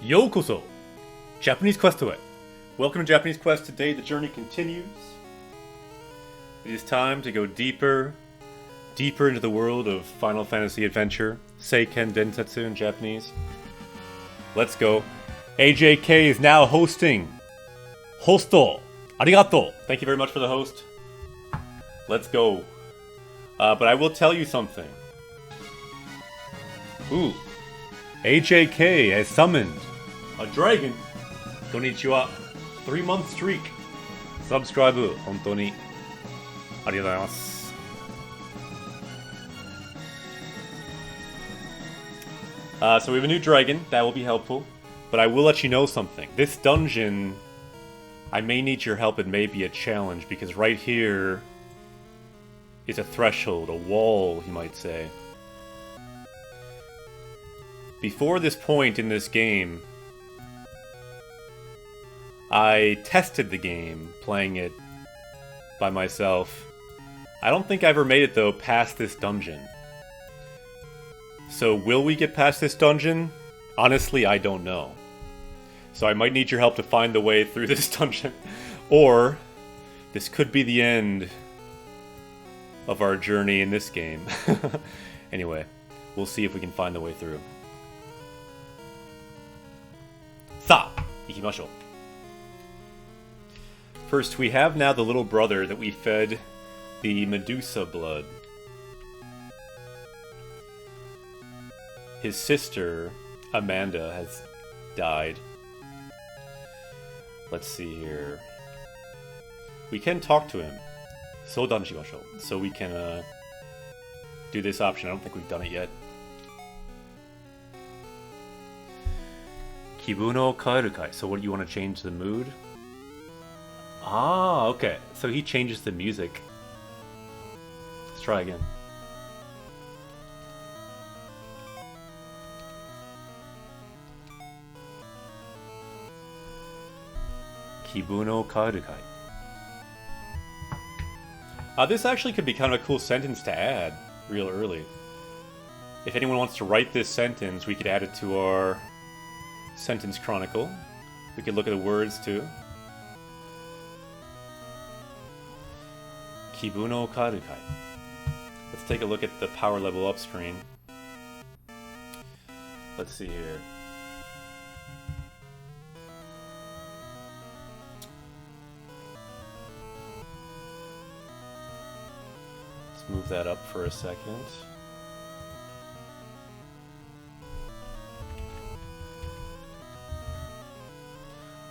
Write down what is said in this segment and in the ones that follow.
Yokoso! Japanese Quest to it. Welcome to Japanese Quest. Today the journey continues. It is time to go deeper into the world of Final Fantasy Adventure. Seiken Densetsu in Japanese. Let's go. AJK is now hosting. Hosto! Arigato! Thank you very much for the host. Let's go. But I will tell you something. Ooh. AJK has summoned a dragon. Konnichiwa. 3-month streak. Subscribe. 本当にありがとうございます。So we have a new dragon. That will be helpful. But I will let you know something. This dungeon, I may need your help. It may be a challenge because right here is a threshold, a wall, you might say. Before this point in this game, I tested the game, playing it by myself. I don't think I ever made it, though, past this dungeon. So will we get past this dungeon? Honestly, I don't know. So I might need your help to find the way through this dungeon. Or this could be the end of our journey in this game. Anyway, we'll see if we can find the way through. さあ、行きましょう. First, we have now the little brother that we fed the Medusa blood. His sister, Amanda, has died. Let's see here. We can talk to him. 相談しましょう. So we can do this option. I don't think we've done it yet. 気分を変えるかい. So what, you want to change the mood? Ah, okay. So he changes the music. Let's try again. Kibun o kaeru kai. This actually could be kind of a cool sentence to add real early. If anyone wants to write this sentence, we could add it to our sentence chronicle. We could look at the words too. Kibun o kaeru kai. Let's take a look at the power level up screen. Let's see here. Let's move that up for a second.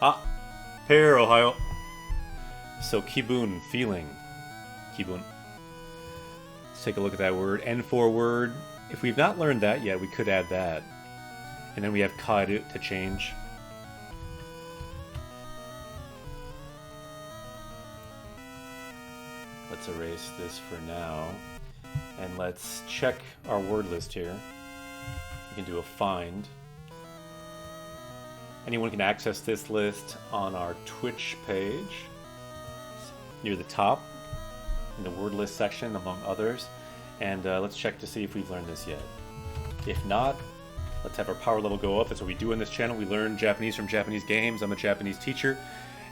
Ah, pair, Ohio. So kibun, feeling. Kibun. Let's take a look at that word. N4 word. If we've not learned that yet, we could add that. And then we have kaeru to change. Let's erase this for now. And let's check our word list here. We can do a find. Anyone can access this list on our Twitch page. Near the top. In the word list section, among others. And let's check to see if we've learned this yet. If not, let's have our power level go up. That's what we do in this channel. We learn Japanese from Japanese games. I'm a Japanese teacher.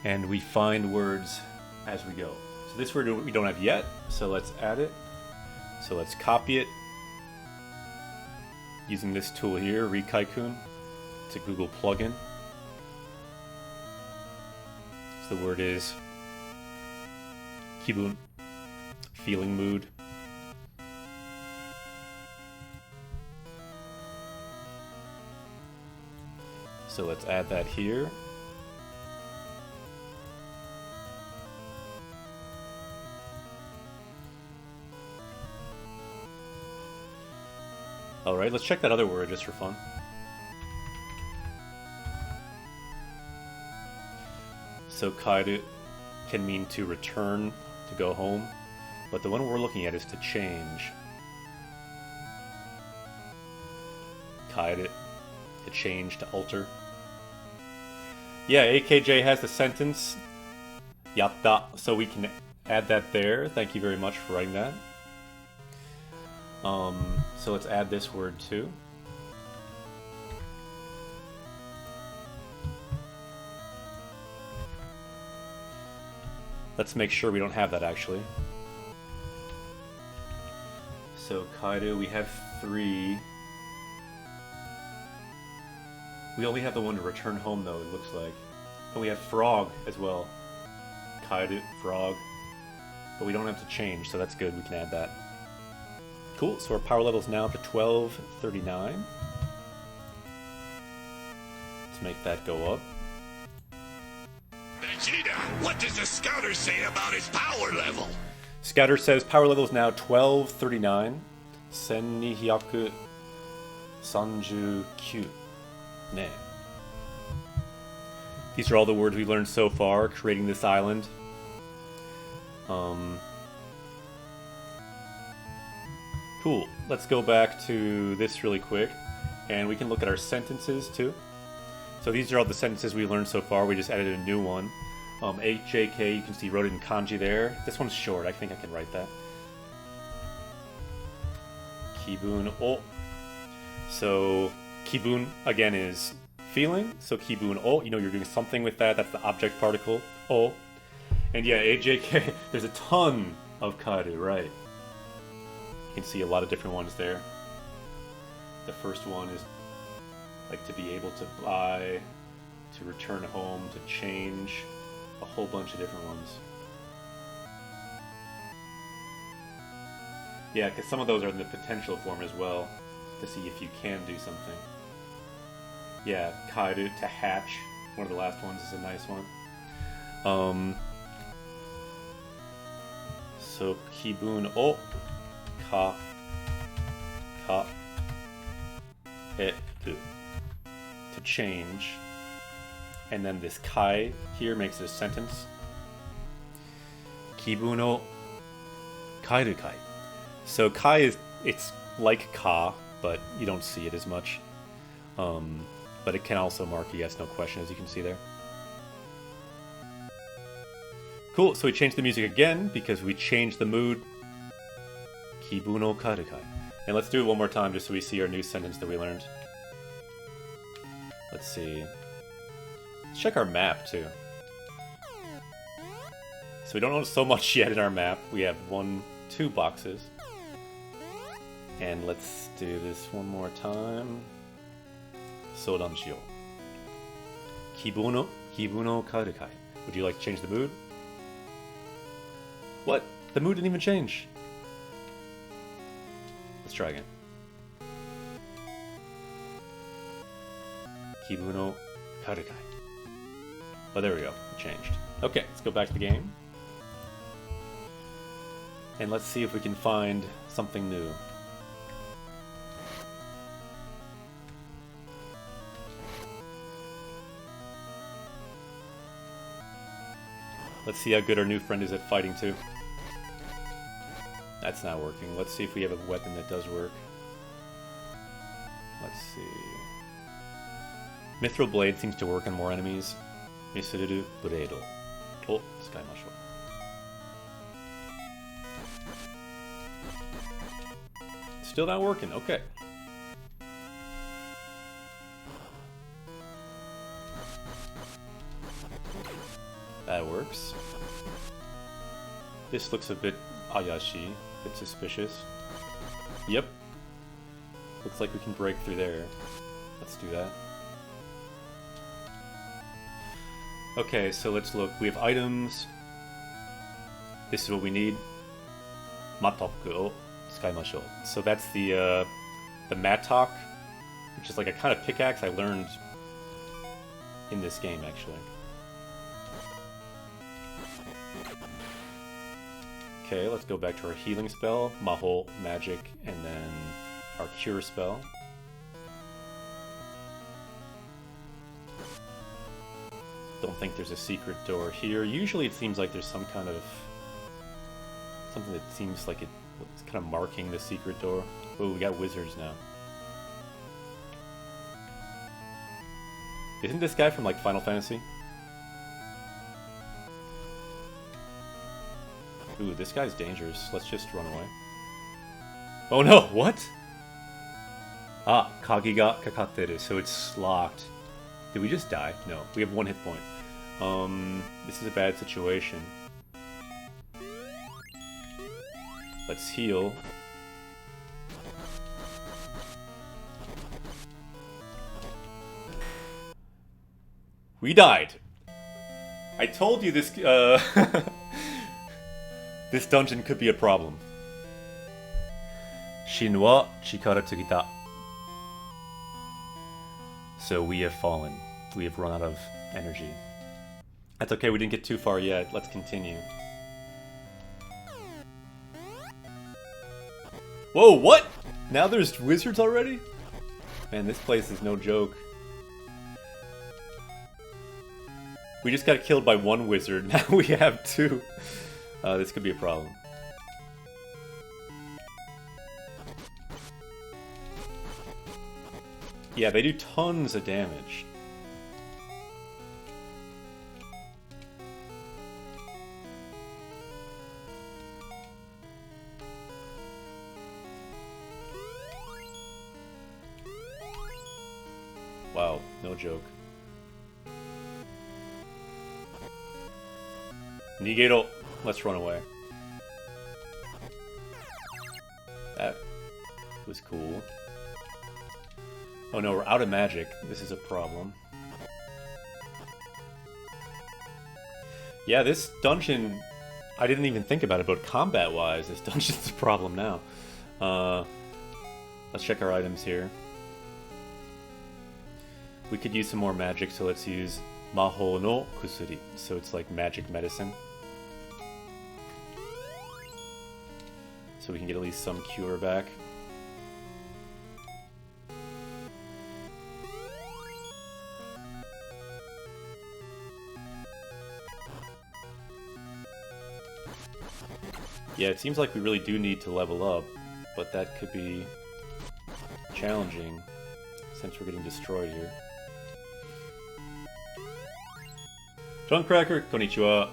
And we find words as we go. So this word we don't have yet. So let's add it. So let's copy it. Using this tool here, Rikaikun. It's a Google plugin. So the word is kibun. Feeling mood. So let's add that here. Alright, let's check that other word just for fun. So kaeru can mean to return, to go home. But the one we're looking at is to change. Kaeru, to change, to alter. Yeah, AKJ has the sentence. Yatta. So we can add that there. Thank you very much for writing that. So let's add this word too. Let's make sure we don't have that, actually. So, Kaido, we have 3. We only have the one to return home, though, it looks like. And we have Frog as well. Kaido, Frog. But we don't have to change, so that's good. We can add that. Cool, so our power level is now up to 1239. Let's make that go up. Vegeta, what does the scouter say about his power level? Scouter says power level is now 1239. 1239. Ne. These are all the words we've learned so far, creating this island. Cool. Let's go back to this really quick, and we can look at our sentences too. So these are all the sentences we learned so far. We just added a new one. HJK, you can see wrote it in kanji there. This one's short. I think I can write that. Kibun o. So kibun again is feeling. So kibun o, you know you're doing something with that. That's the object particle o. And yeah, AJK, there's a ton of kairu, right? You can see a lot of different ones there. The first one is like to be able to buy, to return home, to change, a whole bunch of different ones. Yeah, because some of those are in the potential form as well, to see if you can do something. Yeah, kairu, to hatch, one of the last ones is a nice one. So kibun o ka eru, to change, and then this kai here makes it a sentence. Kibun o kairu kai. So kai is, it's like ka, but you don't see it as much. But it can also mark yes, no question, as you can see there. Cool, so we changed the music again because we changed the mood. Kibun no kairu kai. And let's do it one more time just so we see our new sentence that we learned. Let's see. Let's check our map too. So we don't know so much yet in our map. We have 2 boxes. And let's do this one more time. Soudan shiyou. Kibun no kairu kai. Would you like to change the mood? What? The mood didn't even change. Let's try again. Kibun no kairu kai. Oh, there we go. It changed. Okay, let's go back to the game. And let's see if we can find something new. Let's see how good our new friend is at fighting too. That's not working. Let's see if we have a weapon that does work. Let's see. Mithril Blade seems to work on more enemies. Misuru Blade. Oh, Skymasho. Still not working. Okay. That works. This looks a bit ayashi, a bit suspicious. Yep. Looks like we can break through there. Let's do that. Okay, so let's look. We have items. This is what we need. Matoku o tsukaimashou. So that's the mattock, which is like a kind of pickaxe I learned in this game, actually. Okay, let's go back to our healing spell, Maho, magic, and then our cure spell. Don't think there's a secret door here. Usually it seems like there's some kind of... something that seems like it's kind of marking the secret door. Oh, we got wizards now. Isn't this guy from, like, Final Fantasy? Ooh, this guy's dangerous. Let's just run away. Oh no, what? Ah, Kagi ga kakatteru, so it's locked. Did we just die? No, we have 1 hit point. This is a bad situation. Let's heal. We died. I told you this this dungeon could be a problem. Shin wa chikara tsugita. So we have fallen. We have run out of energy. That's okay, we didn't get too far yet. Let's continue. Whoa, what? Now there's wizards already? Man, this place is no joke. We just got killed by one wizard, now we have two. This could be a problem. Yeah, they do tons of damage. Wow, no joke. Nigero. Let's run away. That was cool. Oh no, we're out of magic. This is a problem. Yeah, this dungeon... I didn't even think about it, but combat-wise, this dungeon's a problem now. Let's check our items here. We could use some more magic, so let's use Maho no Kusuri. So it's like magic medicine. So we can get at least some cure back. Yeah, it seems like we really do need to level up, but that could be challenging since we're getting destroyed here. John Cracker, konnichiwa.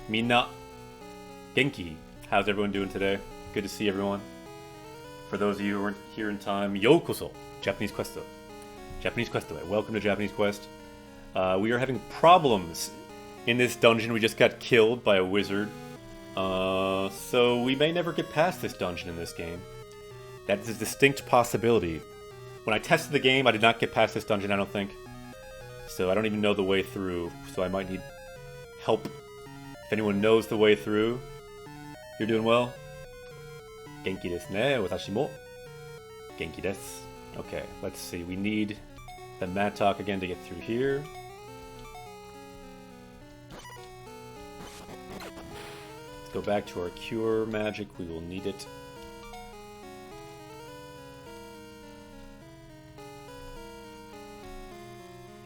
Minna. Genki. How's everyone doing today? Good to see everyone. For those of you who weren't here in time, yokoso. Japanese Questo. Japanese Questo. Welcome to Japanese Quest. We are having problems in this dungeon. We just got killed by a wizard. So we may never get past this dungeon in this game. That is a distinct possibility. When I tested the game, I did not get past this dungeon, I don't think. So I don't even know the way through, so I might need help. If anyone knows the way through, you're doing well. Genki desu ne, watashi mo. Genki desu. Okay, let's see. We need the mattock again to get through here. Let's go back to our cure magic. We will need it.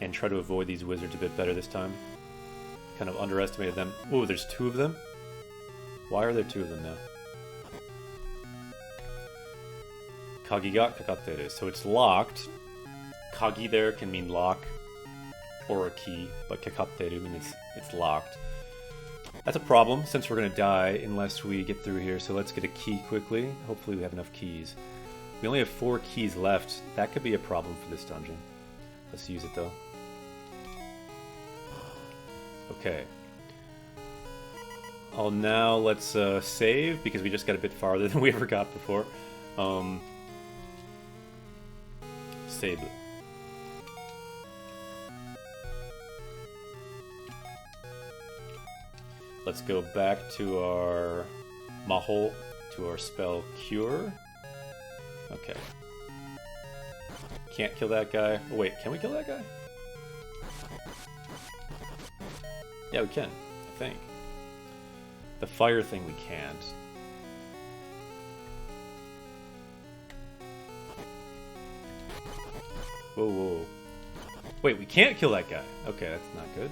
And try to avoid these wizards a bit better this time. Kind of underestimated them. Oh, there's two of them? Why are there two of them now? Kagi ga kakatteru. So it's locked. Kagi there can mean lock or a key, but kakatteru means it's locked. That's a problem since we're going to die unless we get through here. So let's get a key quickly. Hopefully we have enough keys. We only have 4 keys left. That could be a problem for this dungeon. Let's use it though. Okay. Now let's save because we just got a bit farther than we ever got before. Save. Let's go back to our Maho, to our spell Cure. Okay. Can't kill that guy. Oh, wait, can we kill that guy? Yeah, we can, I think. The fire thing we can't. Whoa, whoa. Wait, we can't kill that guy. Okay, that's not good.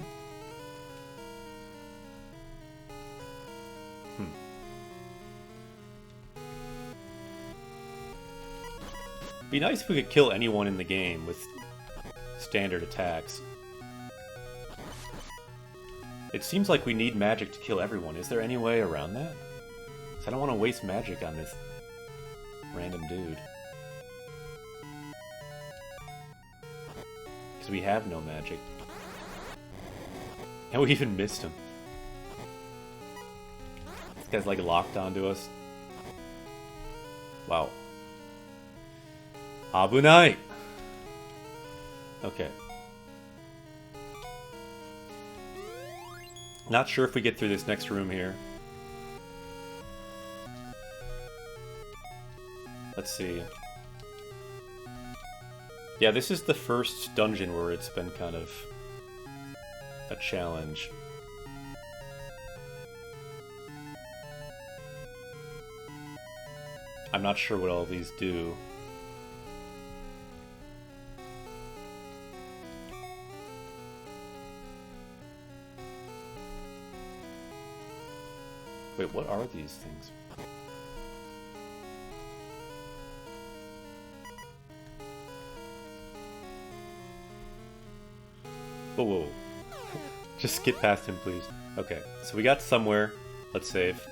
Be nice if we could kill anyone in the game with standard attacks. It seems like we need magic to kill everyone. Is there any way around that? 'Cause I don't want to waste magic on this random dude. Because we have no magic. And we even missed him. This guy's like locked onto us. Wow. Abunai! Okay. Not sure if we get through this next room here. Let's see. Yeah, this is the first dungeon where it's been kind of a challenge. I'm not sure what all these do. Wait, what are these things? Whoa, whoa. Just skip past him, please. Okay, so we got somewhere. Let's save.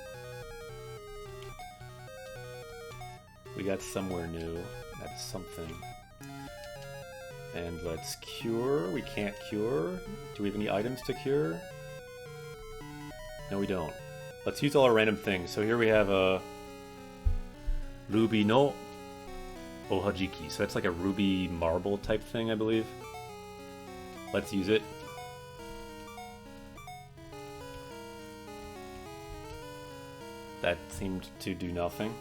We got somewhere new. That's something. And let's cure. We can't cure. Do we have any items to cure? No, we don't. Let's use all our random things. So here we have a Ruby no Ohajiki. So that's like a ruby marble type thing, I believe. Let's use it. That seemed to do nothing.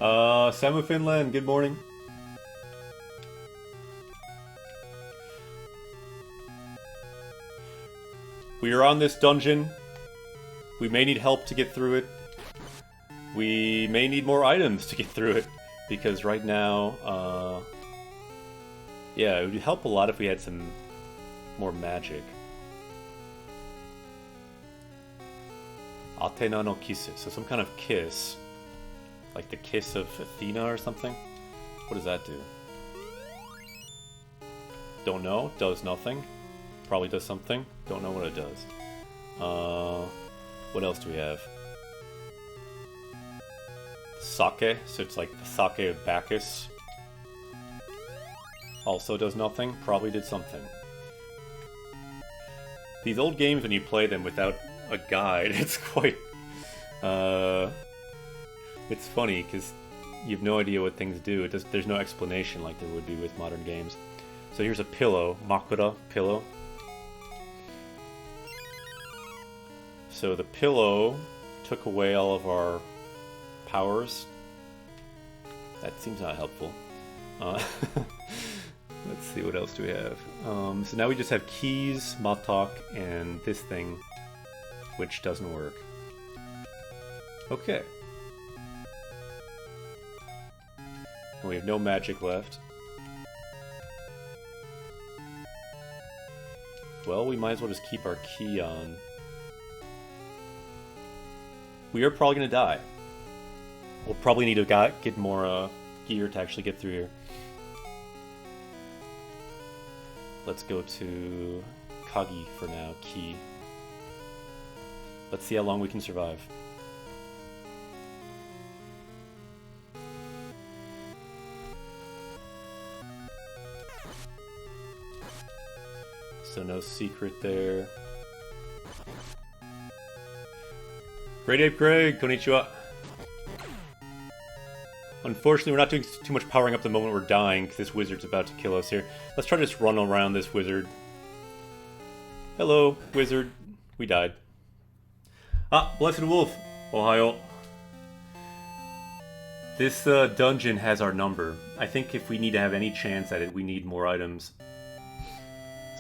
Samu Finland, good morning. We are on this dungeon. We may need help to get through it. We may need more items to get through it. Because right now, yeah, it would help a lot if we had some more magic. Athena no kisu, so some kind of kiss. Like the kiss of Athena or something? What does that do? Don't know, does nothing. Probably does something, don't know what it does. What else do we have? Sake, so it's like the sake of Bacchus. Also does nothing, probably did something. These old games, when you play them without a guide, it's quite... it's funny, because you have no idea what things do. There's no explanation like there would be with modern games. So here's a pillow, Makura, pillow. So the pillow took away all of our powers. That seems not helpful. Let's see, what else do we have? So now we just have keys, Matok, and this thing, which doesn't work. Okay. And we have no magic left. Well, we might as well just keep our key on. We are probably going to die. We'll probably need to get more gear to actually get through here. Let's go to Kagi for now, key. Let's see how long we can survive. So no secret there. Great Ape Greg, konnichiwa. Unfortunately, we're not doing too much powering up the moment we're dying, because this wizard's about to kill us here. Let's try to just run around this wizard. Hello, wizard. We died. Ah, Blessed Wolf. Ohayo. This dungeon has our number. I think if we need to have any chance at it, we need more items.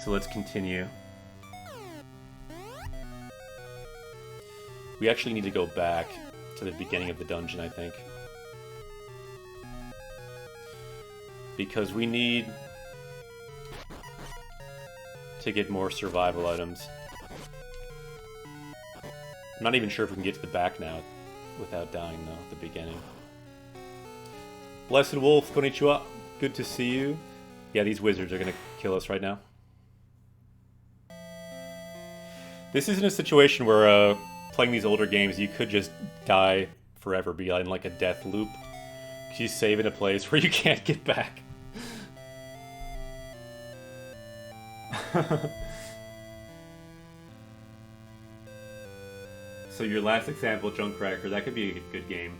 So let's continue. We actually need to go back to the beginning of the dungeon, I think. Because we need to get more survival items. I'm not even sure if we can get to the back now without dying, though, at the beginning. Blessed Wolf, konnichiwa. Good to see you. Yeah, these wizards are going to kill us right now. This isn't a situation where playing these older games, you could just die forever, be in like a death loop. You save in a place where you can't get back. So your last example, Junkcracker, that could be a good game.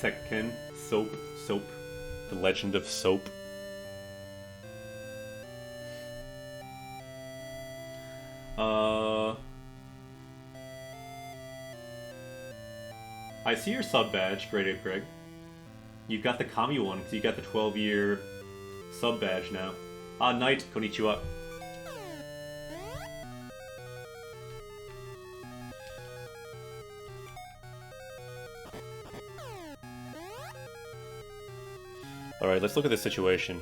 Seiken Soap. The Legend of Soap. I see your sub badge, Great Ape Greg. You've got the Kami one, because you got the 12-year sub badge now. Knight, konnichiwa. Alright, let's look at the situation.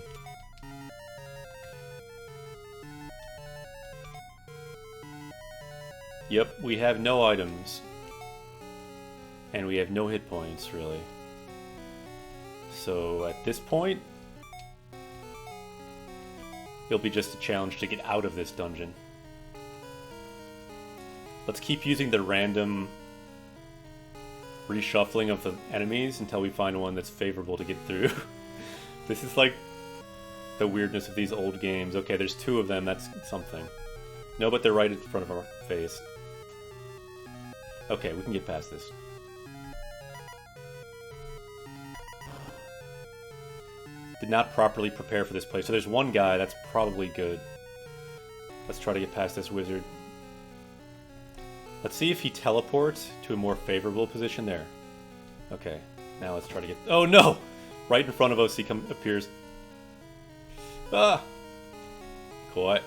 Yep, we have no items. And we have no hit points, really. So, at this point, it'll be just a challenge to get out of this dungeon. Let's keep using the random reshuffling of the enemies until we find one that's favorable to get through. This is like the weirdness of these old games. Okay, there's two of them, that's something. No, but they're right in front of our face. Okay, we can get past this. Did not properly prepare for this place. So there's one guy, that's probably good. Let's try to get past this wizard. Let's see if he teleports to a more favorable position there. Okay, now let's try to get... Oh no! Right in front of us he appears. Ah! Quiet.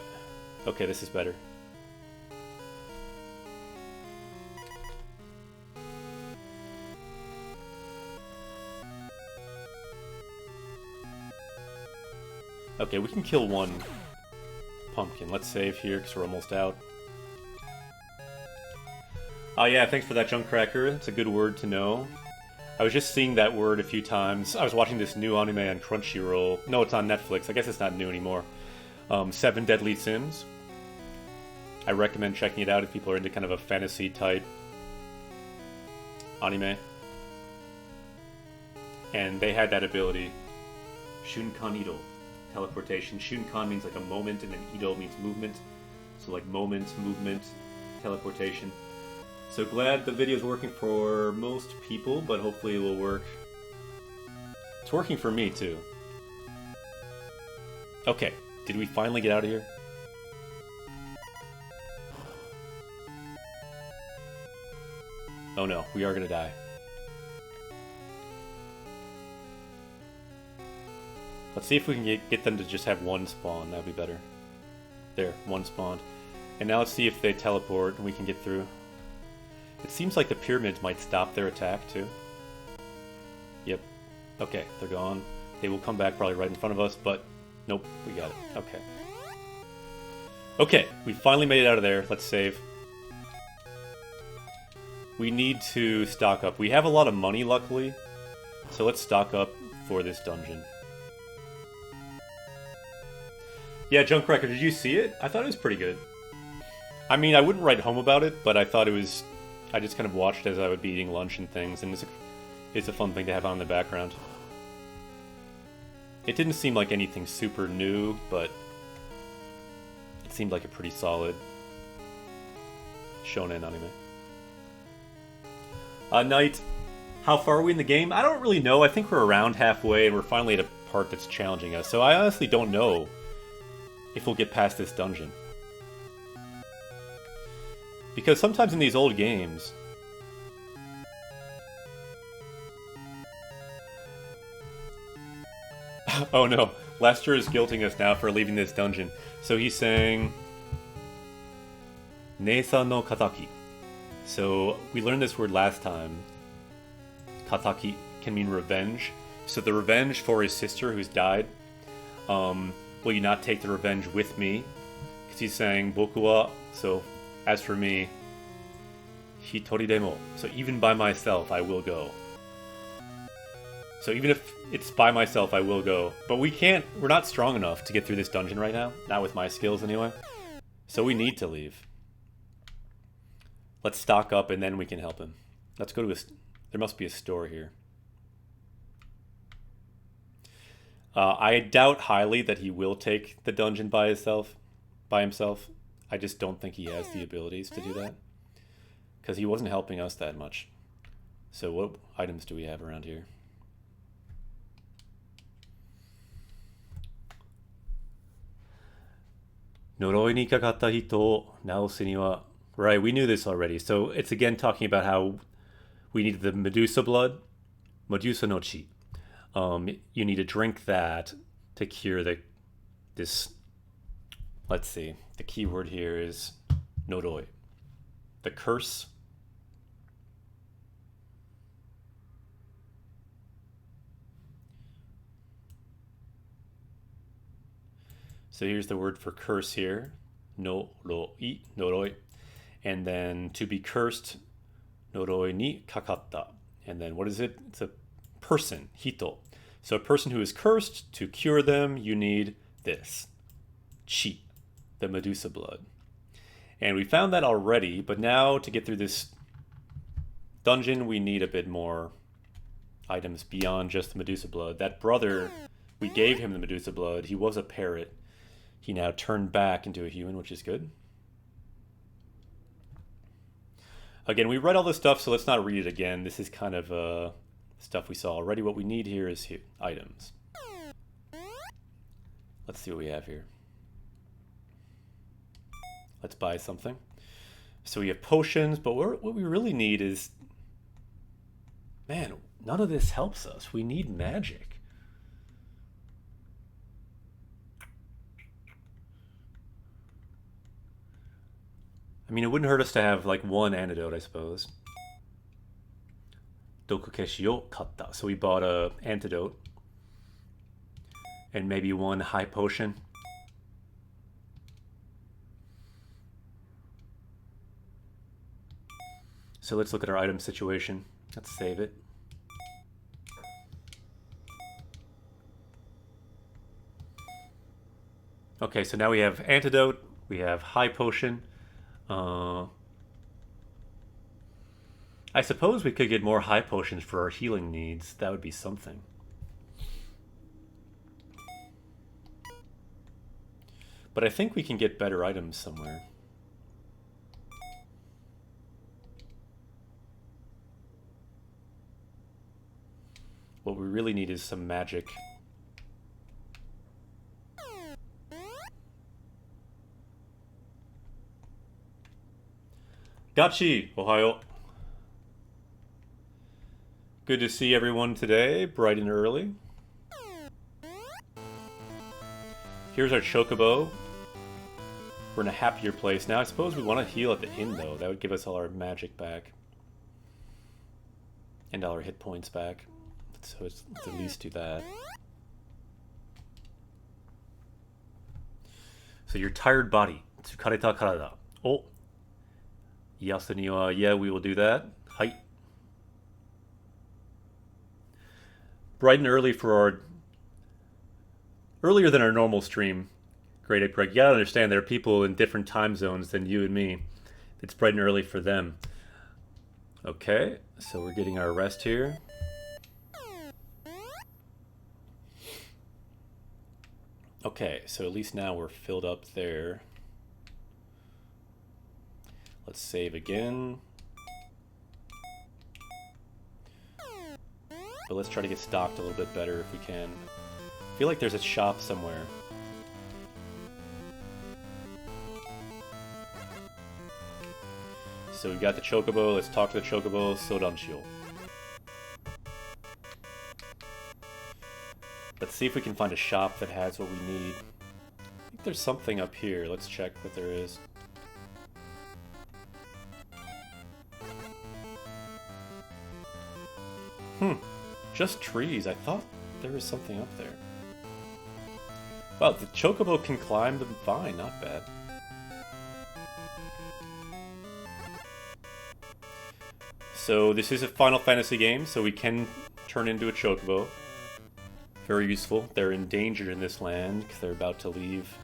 Okay, this is better. Okay, we can kill one pumpkin. Let's save here because we're almost out. Oh yeah, thanks for that, Junkcracker. It's a good word to know. I was just seeing that word a few times. I was watching this new anime on Crunchyroll. No, it's on Netflix. I guess it's not new anymore. 7 Deadly Sins. I recommend checking it out if people are into kind of a fantasy type anime. And they had that ability. Shunkan Ido. Teleportation. Shunkan means like a moment, and then Ido means movement. So like moment, movement, teleportation. So glad the video's working for most people, but hopefully it will work. It's working for me too. Okay, did we finally get out of here? Oh no, we are gonna die. Let's see if we can get them to just have one spawn. That would be better. There, one spawned. And now let's see if they teleport and we can get through. It seems like the pyramids might stop their attack too. Yep. Okay, they're gone. They will come back probably right in front of us, but nope, we got it. Okay. Okay, we finally made it out of there. Let's save. We need to stock up. We have a lot of money, luckily. So let's stock up for this dungeon. Yeah, Junkcracker, did you see it? I thought it was pretty good. I mean, I wouldn't write home about it, but I thought it was... I just kind of watched as I would be eating lunch and things, and it's a fun thing to have on in the background. It didn't seem like anything super new, but it seemed like a pretty solid shonen anime. Knight, how far are we in the game? I don't really know. I think we're around halfway, and we're finally at a part that's challenging us, so I honestly don't know if we'll get past this dungeon. Because sometimes in these old games... Oh no, Lester is guilting us now for leaving this dungeon. So he's saying... Neisa no kataki. So we learned this word last time. Kataki can mean revenge. So the revenge for his sister who's died. Will you not take the revenge with me? Because he's saying, Boku wa, so as for me, hitori demo. So even by myself, I will go. So even if it's by myself, I will go. But we're not strong enough to get through this dungeon right now. Not with my skills anyway. So we need to leave. Let's stock up and then we can help him. Let's go to there must be a store here. I doubt highly that he will take the dungeon by himself. by himself. I just don't think he has the abilities to do that. Because he wasn't helping us that much. So what items do we have around here? Noroi ni kakatta hito o naosu ni wa. Right, we knew this already. So it's again talking about how we needed the Medusa blood. Medusa no chi. You need to drink that to cure this. Let's see. The key word here is noroi. The curse. So here's the word for curse here. Noroi. And then to be cursed, noroi ni kakatta. And then what is it? It's a person, hito. So a person who is cursed, to cure them, you need this. Chi, the Medusa blood. And we found that already, but now to get through this dungeon, we need a bit more items beyond just the Medusa blood. That brother, we gave him the Medusa blood. He was a parrot. He now turned back into a human, which is good. Again, we read all this stuff, so let's not read it again. This is kind of stuff we saw already. What we need here is items. Let's see what we have here. Let's buy something. So we have potions, but what we really need is... Man, none of this helps us. We need magic. I mean, it wouldn't hurt us to have like one antidote, I suppose. Dokukeshi o katta. So we bought a antidote. And maybe one high potion. So let's look at our item situation. Let's save it. Okay, so now we have antidote. We have high potion. I suppose we could get more high potions for our healing needs. That would be something. But I think we can get better items somewhere. What we really need is some magic. Gachi, Ohio. Good to see everyone today, bright and early. Here's our chocobo. We're in a happier place now. I suppose we want to heal at the inn, though. That would give us all our magic back. And all our hit points back. So let's at least do that. So your tired body. Tsukareta karada. Oh. Yasu ni wa, yeah, we will do that. Hai. Bright and early for our... Earlier than our normal stream. Great Ape Greg. You gotta understand, there are people in different time zones than you and me. It's bright and early for them. Okay, so we're getting our rest here. Okay, so at least now we're filled up there. Let's save again. But let's try to get stocked a little bit better if we can. I feel like there's a shop somewhere. So we've got the chocobo. Let's talk to the chocobo. Sodanshio. Let's see if we can find a shop that has what we need. I think there's something up here. Let's check what there is. Just trees. I thought there was something up there. Wow, the chocobo can climb the vine. Not bad. So this is a Final Fantasy game, so we can turn into a chocobo. Very useful. They're endangered in this land because they're about to leave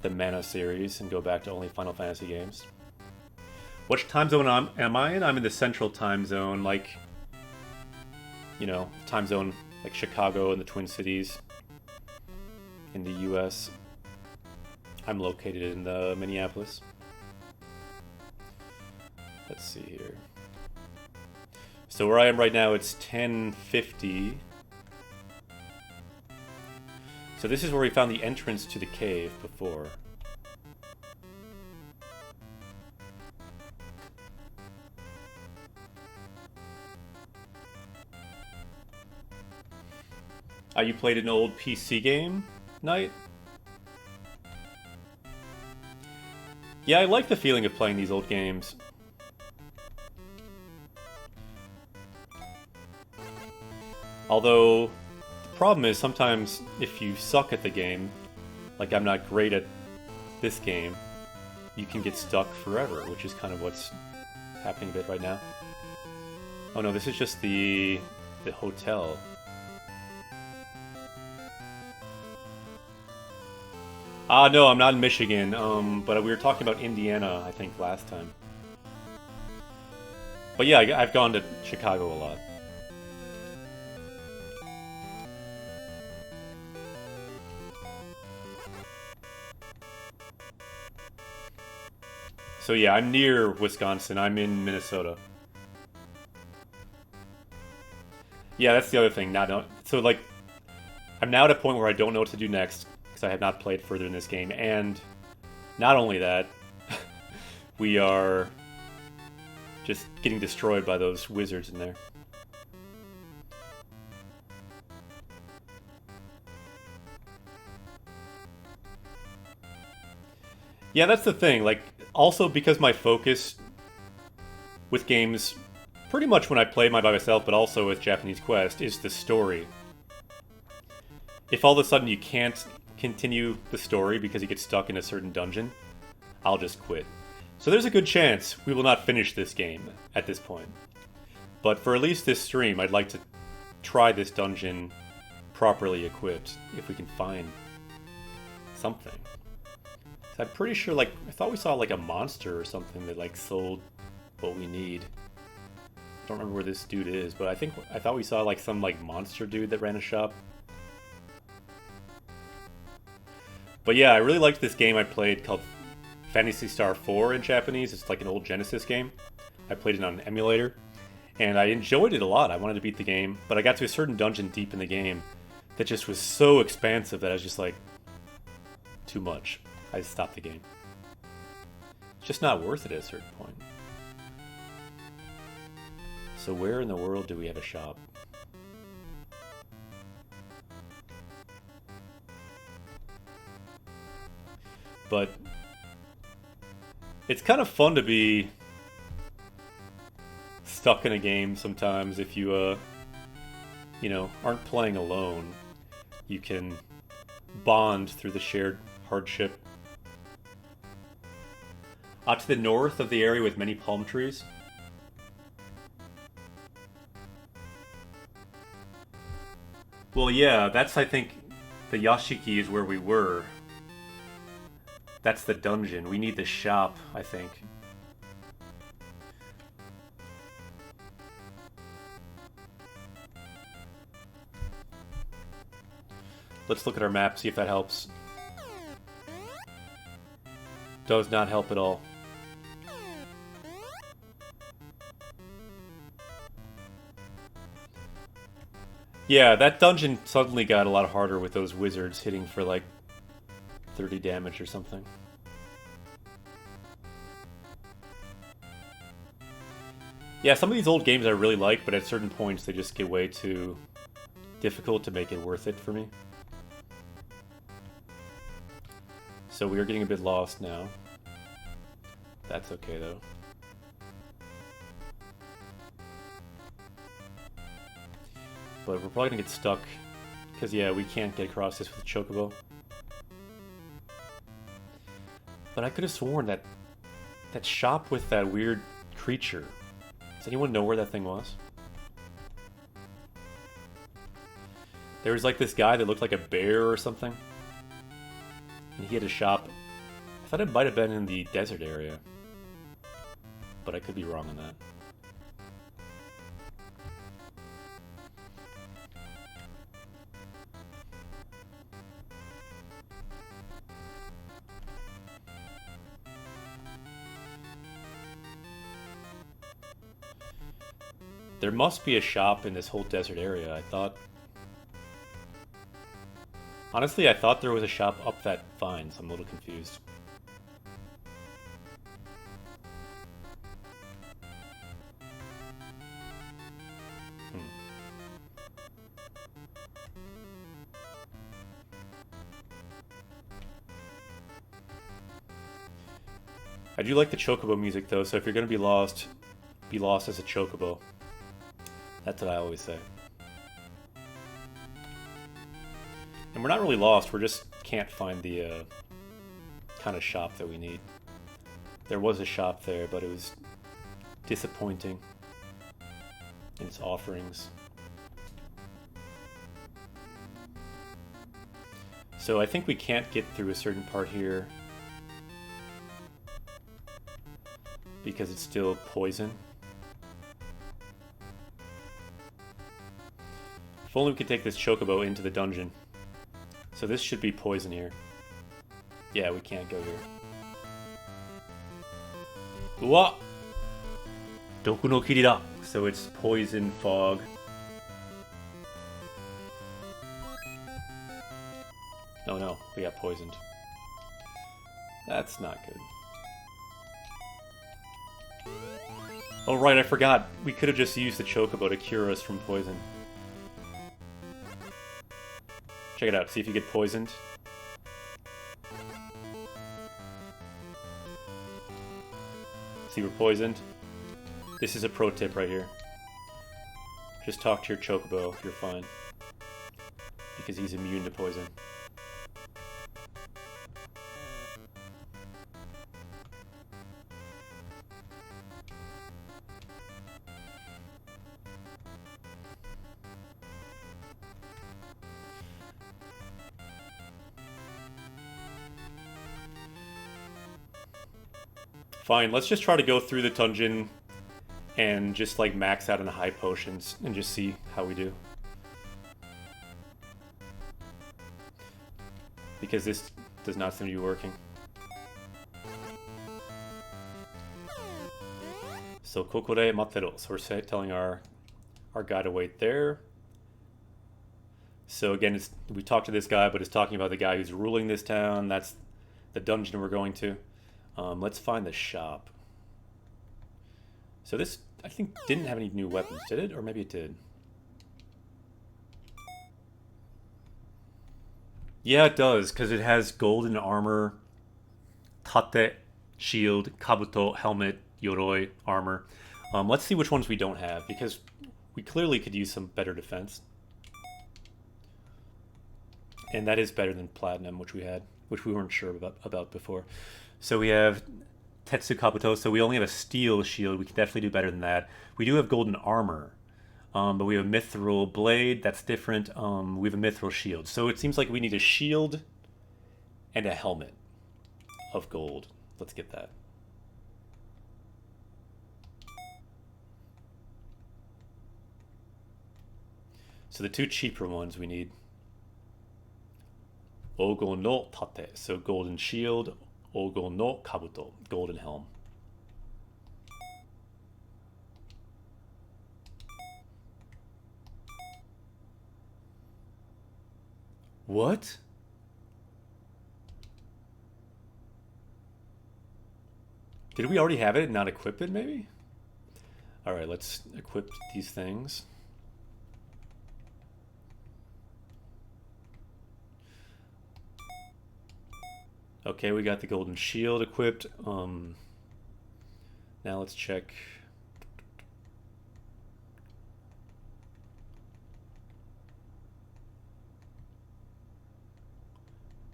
the Mana series and go back to only Final Fantasy games. Which time zone am I in? I'm in the central time zone, like, you know, time zone like Chicago and the Twin Cities in the US. I'm located in Minneapolis. Let's see here. So where I am right now, it's 10:50. So this is where we found the entrance to the cave before. You played an old PC game, Knight? Yeah, I like the feeling of playing these old games. Although, the problem is sometimes if you suck at the game, like I'm not great at this game, you can get stuck forever, which is kind of what's happening a bit right now. Oh no, this is just the hotel. No, I'm not in Michigan, but we were talking about Indiana, I think, last time. But yeah, I've gone to Chicago a lot. So yeah, I'm near Wisconsin. I'm in Minnesota. Yeah, that's the other thing. So like, I'm now at a point where I don't know what to do next because I have not played further in this game, and not only that, we are just getting destroyed by those wizards in there. Yeah, that's the thing. Like, also because my focus with games, pretty much when I play by myself, but also with Japanese Quest, is the story. If all of a sudden you can't continue the story because you get stuck in a certain dungeon, I'll just quit. So there's a good chance we will not finish this game at this point. But for at least this stream, I'd like to try this dungeon properly equipped, if we can find something. I'm pretty sure, like, I thought we saw, like, a monster or something that, like, sold what we need. I don't remember where this dude is, but I thought we saw, like, some, like, monster dude that ran a shop. But yeah, I really liked this game I played called Phantasy Star 4 in Japanese. It's like an old Genesis game. I played it on an emulator, and I enjoyed it a lot. I wanted to beat the game, but I got to a certain dungeon deep in the game that just was so expansive that I was just like, too much. I stopped the game. It's just not worth it at a certain point. So where in the world do we have a shop? But it's kind of fun to be stuck in a game sometimes if you, aren't playing alone. You can bond through the shared hardship. To the north of the area with many palm trees. Well, yeah, that's, I think, the Yashiki is where we were. That's the dungeon. We need the shop, I think. Let's look at our map, see if that helps. Does not help at all. Yeah, that dungeon suddenly got a lot harder with those wizards hitting for like 30 damage or something. Yeah, some of these old games I really like, but at certain points they just get way too difficult to make it worth it for me. So we are getting a bit lost now. That's okay though. But we're probably gonna get stuck because yeah, we can't get across this with a chocobo. But I could have sworn that shop with that weird creature. Does anyone know where that thing was? There was like this guy that looked like a bear or something. And he had a shop. I thought it might have been in the desert area. But I could be wrong on that. There must be a shop in this whole desert area. I thought... Honestly, I thought there was a shop up that vine, so I'm a little confused. I do like the chocobo music though, so if you're gonna be lost as a chocobo. That's what I always say. And we're not really lost, we just can't find the kind of shop that we need. There was a shop there, but it was disappointing in its offerings. So I think we can't get through a certain part here because it's still poison. If only we could take this chocobo into the dungeon. So this should be poison here. Yeah, we can't go here. Uwa! Doku no kiri da! So it's poison fog. Oh no, we got poisoned. That's not good. Oh right, I forgot. We could have just used the chocobo to cure us from poison. Check it out, see if you get poisoned. See, we're poisoned. This is a pro tip right here. Just talk to your chocobo, you're fine. Because he's immune to poison. Fine, let's just try to go through the dungeon and just like max out on the high potions and just see how we do. Because this does not seem to be working. So kokore matero. So we're telling our guy to wait there. So again, we talked to this guy, but it's talking about the guy who's ruling this town. That's the dungeon we're going to. Let's find the shop. So this, I think, didn't have any new weapons, did it? Or maybe it did. Yeah, it does, because it has golden armor, tate, shield, kabuto, helmet, yoroi, armor. Let's see which ones we don't have, because we clearly could use some better defense. And that is better than platinum, which we had, which we weren't sure about before. So we have Tetsu Kabuto, so we only have a steel shield. We can definitely do better than that. We do have golden armor, but we have a mithril blade. That's different. We have a mithril shield. So it seems like we need a shield and a helmet of gold. Let's get that. So the two cheaper ones we need. Ogo no tate, so golden shield. Ogo no kabuto, golden helm. What? Did we already have it and not equip it, maybe? Alright, let's equip these things. Okay, we got the golden shield equipped. Now let's check.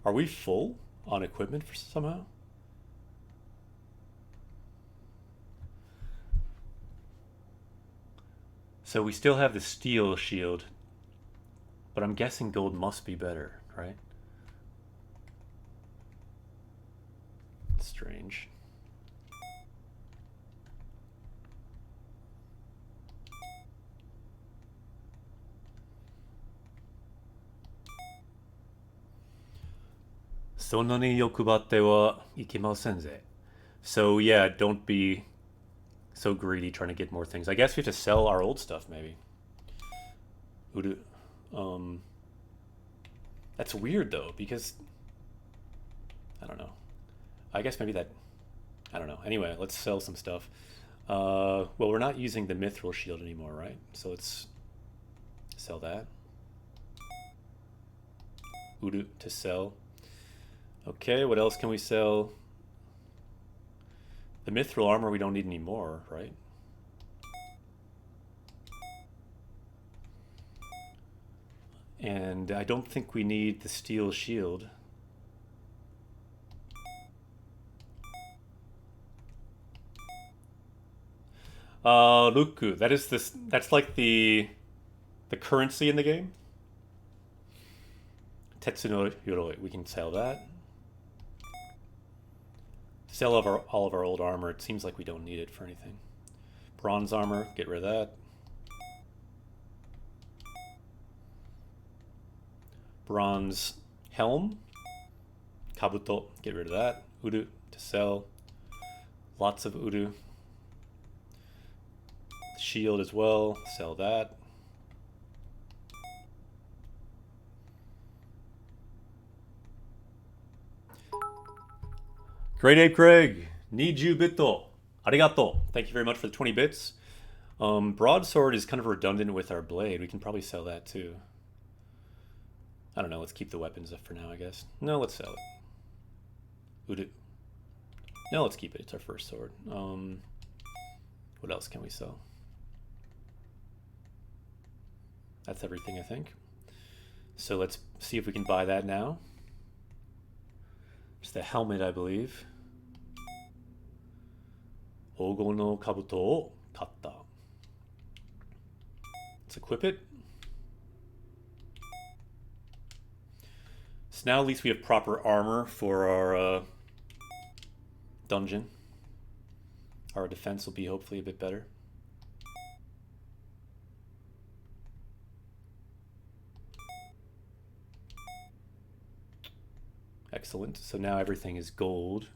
Are we full on equipment for somehow? So we still have the steel shield, but I'm guessing gold must be better, right? Strange. So yeah, don't be So greedy trying to get more things. I guess we have to sell our old stuff, maybe. Uru. That's weird, though, because... I don't know. I guess maybe that... I don't know. Anyway, let's sell some stuff. Well, we're not using the Mithril Shield anymore, right? So let's sell that. Uru to sell. Okay, what else can we sell? The Mithril Armor we don't need anymore, right? And I don't think we need the Steel Shield. Ruku, that's like the currency in the game. Tetsu no Yoroi, we can sell that. Sell all of our old armor. It seems like we don't need it for anything. Bronze armor, get rid of that. Bronze helm. Kabuto, get rid of that. Uru to sell. Lots of Uru. Shield as well, sell that. Great Ape Craig, Niju Bitto, arigato. Thank you very much for the 20 bits. Broadsword is kind of redundant with our blade. We can probably sell that too. I don't know, let's keep the weapons up for now, I guess. No, let's sell it. Uru. No, let's keep it. It's our first sword. What else can we sell? That's everything, I think. So let's see if we can buy that now. It's the helmet, I believe. Ogo no kabuto o katta. Let's equip it. So now at least we have proper armor for our dungeon. Our defense will be hopefully a bit better. Excellent. So now everything is gold.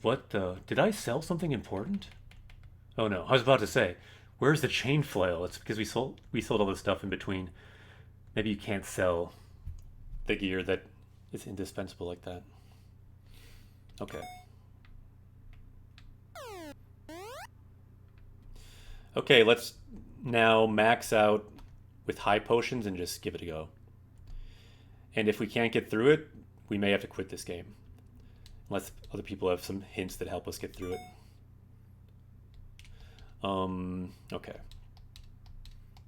What? Did I sell something important? Oh no, I was about to say, where's the chain flail? It's because we sold all this stuff in between. Maybe you can't sell the gear that is indispensable like that. Okay. Okay, let's now max out with high potions and just give it a go. And if we can't get through it, we may have to quit this game. Unless other people have some hints that help us get through it. Okay.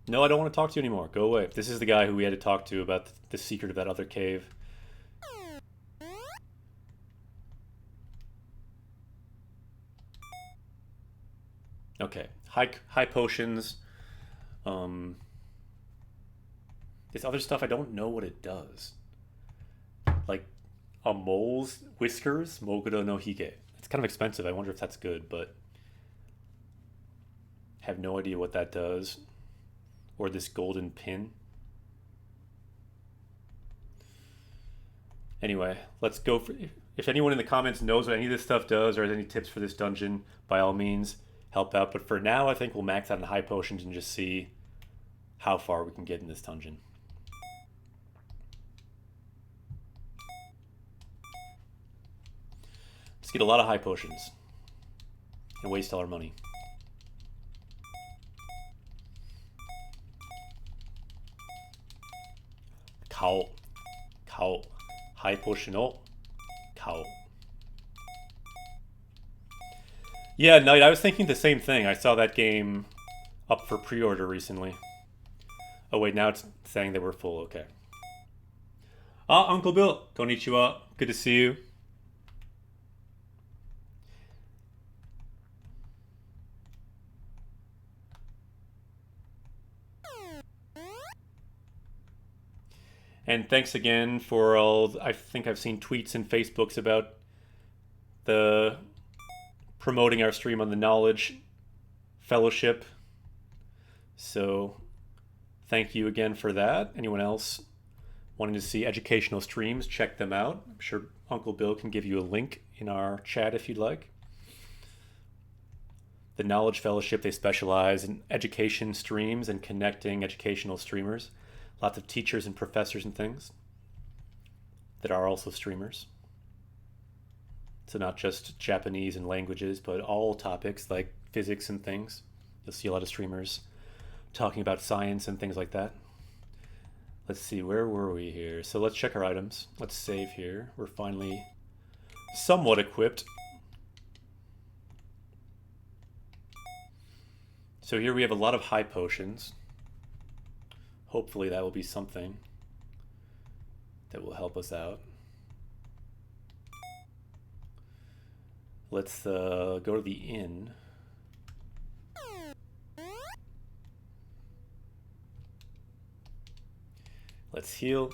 No, I don't want to talk to you anymore. Go away. This is the guy who we had to talk to about the secret of that other cave. Okay, high potions. This other stuff, I don't know what it does. Like a mole's whiskers, Moguro no Hige. It's kind of expensive. I wonder if that's good, but have no idea what that does. Or this golden pin. Anyway, let's go for... If anyone in the comments knows what any of this stuff does or has any tips for this dungeon, by all means, help out. But for now, I think we'll max out on high potions and just see how far we can get in this dungeon. Let's get a lot of high potions and waste all our money. Kao. High potion o Kao. Yeah, Knight, I was thinking the same thing. I saw that game up for pre-order recently. Oh wait, now it's saying that we're full. Okay. Ah, Uncle Bill. Konnichiwa. Good to see you. And thanks again for all... I think I've seen tweets and Facebooks about the promoting our stream on the Knowledge Fellowship So thank you again for that. Anyone else wanting to see educational streams, check them out. I'm sure Uncle Bill can give you a link in our chat if you'd like. The Knowledge Fellowship, they specialize in education streams and connecting educational streamers. Lots of teachers and professors and things that are also streamers. So not just Japanese and languages, but all topics like physics and things. You'll see a lot of streamers talking about science and things like that. Let's see, where were we here? So let's check our items. Let's save here. We're finally somewhat equipped. So here we have a lot of high potions. Hopefully that will be something that will help us out. Let's go to the inn. Let's heal.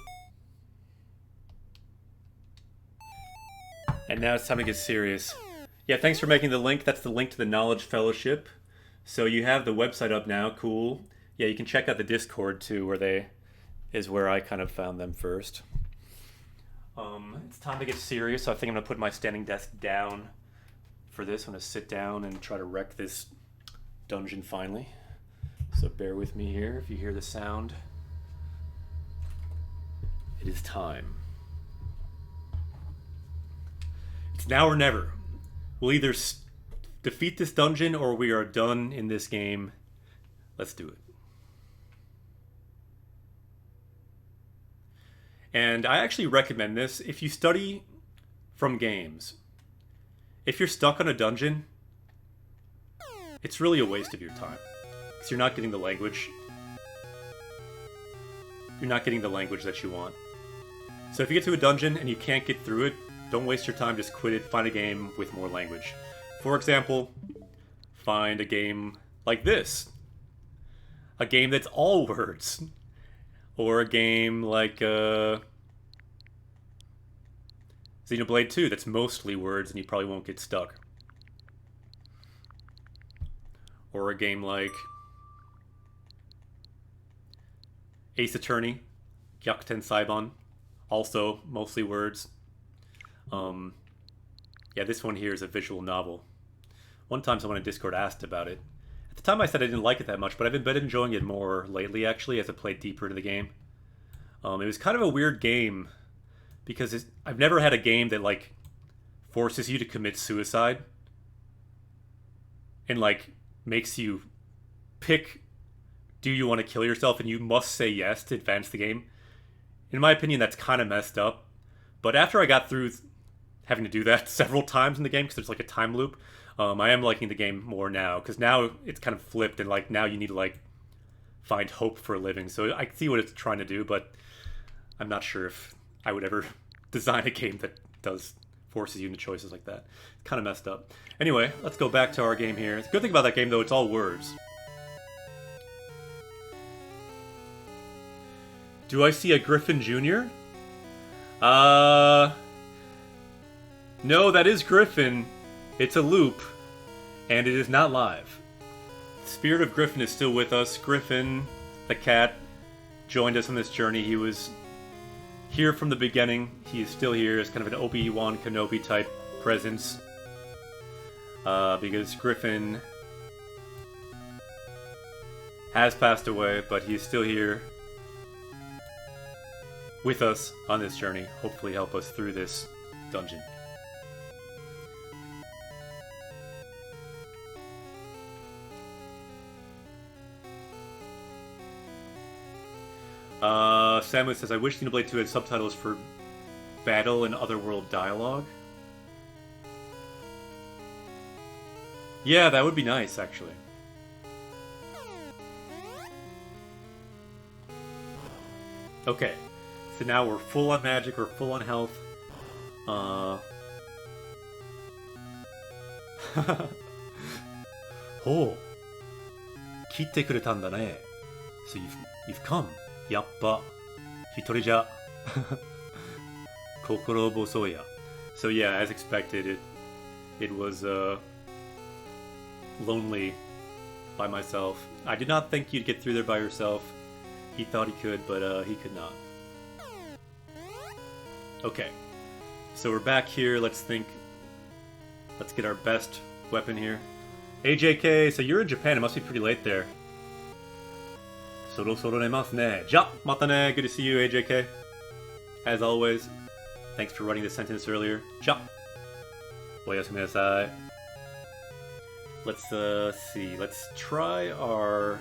And now it's time to get serious. Yeah, thanks for making the link. That's the link to the Knowledge Fellowship. So you have the website up now. Cool. Yeah, you can check out the Discord too, where I kind of found them first. It's time to get serious. So I think I'm gonna put my standing desk down for this. I'm gonna sit down and try to wreck this dungeon finally. So bear with me here if you hear the sound. It is time. It's now or never. We'll either defeat this dungeon or we are done in this game. Let's do it. And I actually recommend this if you study from games. If you're stuck on a dungeon, it's really a waste of your time. Because you're not getting the language. You're not getting the language that you want. So if you get to a dungeon and you can't get through it, don't waste your time, just quit it, find a game with more language. For example, find a game like this. A game that's all words. Or a game like Xenoblade 2 that's mostly words and you probably won't get stuck. Or a game like Ace Attorney, Gyakuten Saiban, also mostly words. Yeah, this one here is a visual novel. One time someone in Discord asked about it. At the time I said I didn't like it that much, but I've been enjoying it more lately actually as I played deeper into the game. It was kind of a weird game because I've never had a game that like forces you to commit suicide and like makes you pick, do you want to kill yourself, and you must say yes to advance the game. In my opinion, that's kind of messed up. But after I got through having to do that several times in the game, because there's like a time loop, I am liking the game more now. Because now it's kind of flipped, and like now you need to like find hope for a living. So I see what it's trying to do, but I'm not sure if I would ever design a game that forces you into choices like that. It's kind of messed up. Anyway, let's go back to our game here. The good thing about that game, though, it's all words. Do I see a Griffin Jr.? No, that is Griffin. It's a loop, and it is not live. The spirit of Griffin is still with us. Griffin, the cat, joined us on this journey. He was here from the beginning. He is still here as kind of an Obi-Wan Kenobi type presence. Because Griffin has passed away, but he's still here with us on this journey. Hopefully help us through this dungeon. Samu says, I wish Xenoblade 2 had subtitles for battle and otherworld dialogue. Yeah, that would be nice, actually. Okay, so now we're full on magic, we're full on health. Oh, 切ってくれたんだね. So you've come. やっぱ一人じゃ心細いや. So yeah, as expected, it was lonely by myself. I did not think you'd get through there by yourself. He thought he could, but he could not. Okay. So we're back here. Let's think. Let's get our best weapon here. AJK, so you're in Japan. It must be pretty late there. Soro soro nemasu ne. Ja, mata ne. Good to see you, AJK. As always, thanks for writing the sentence earlier. Ja. Oyasumi nasai. Let's see. Let's try our...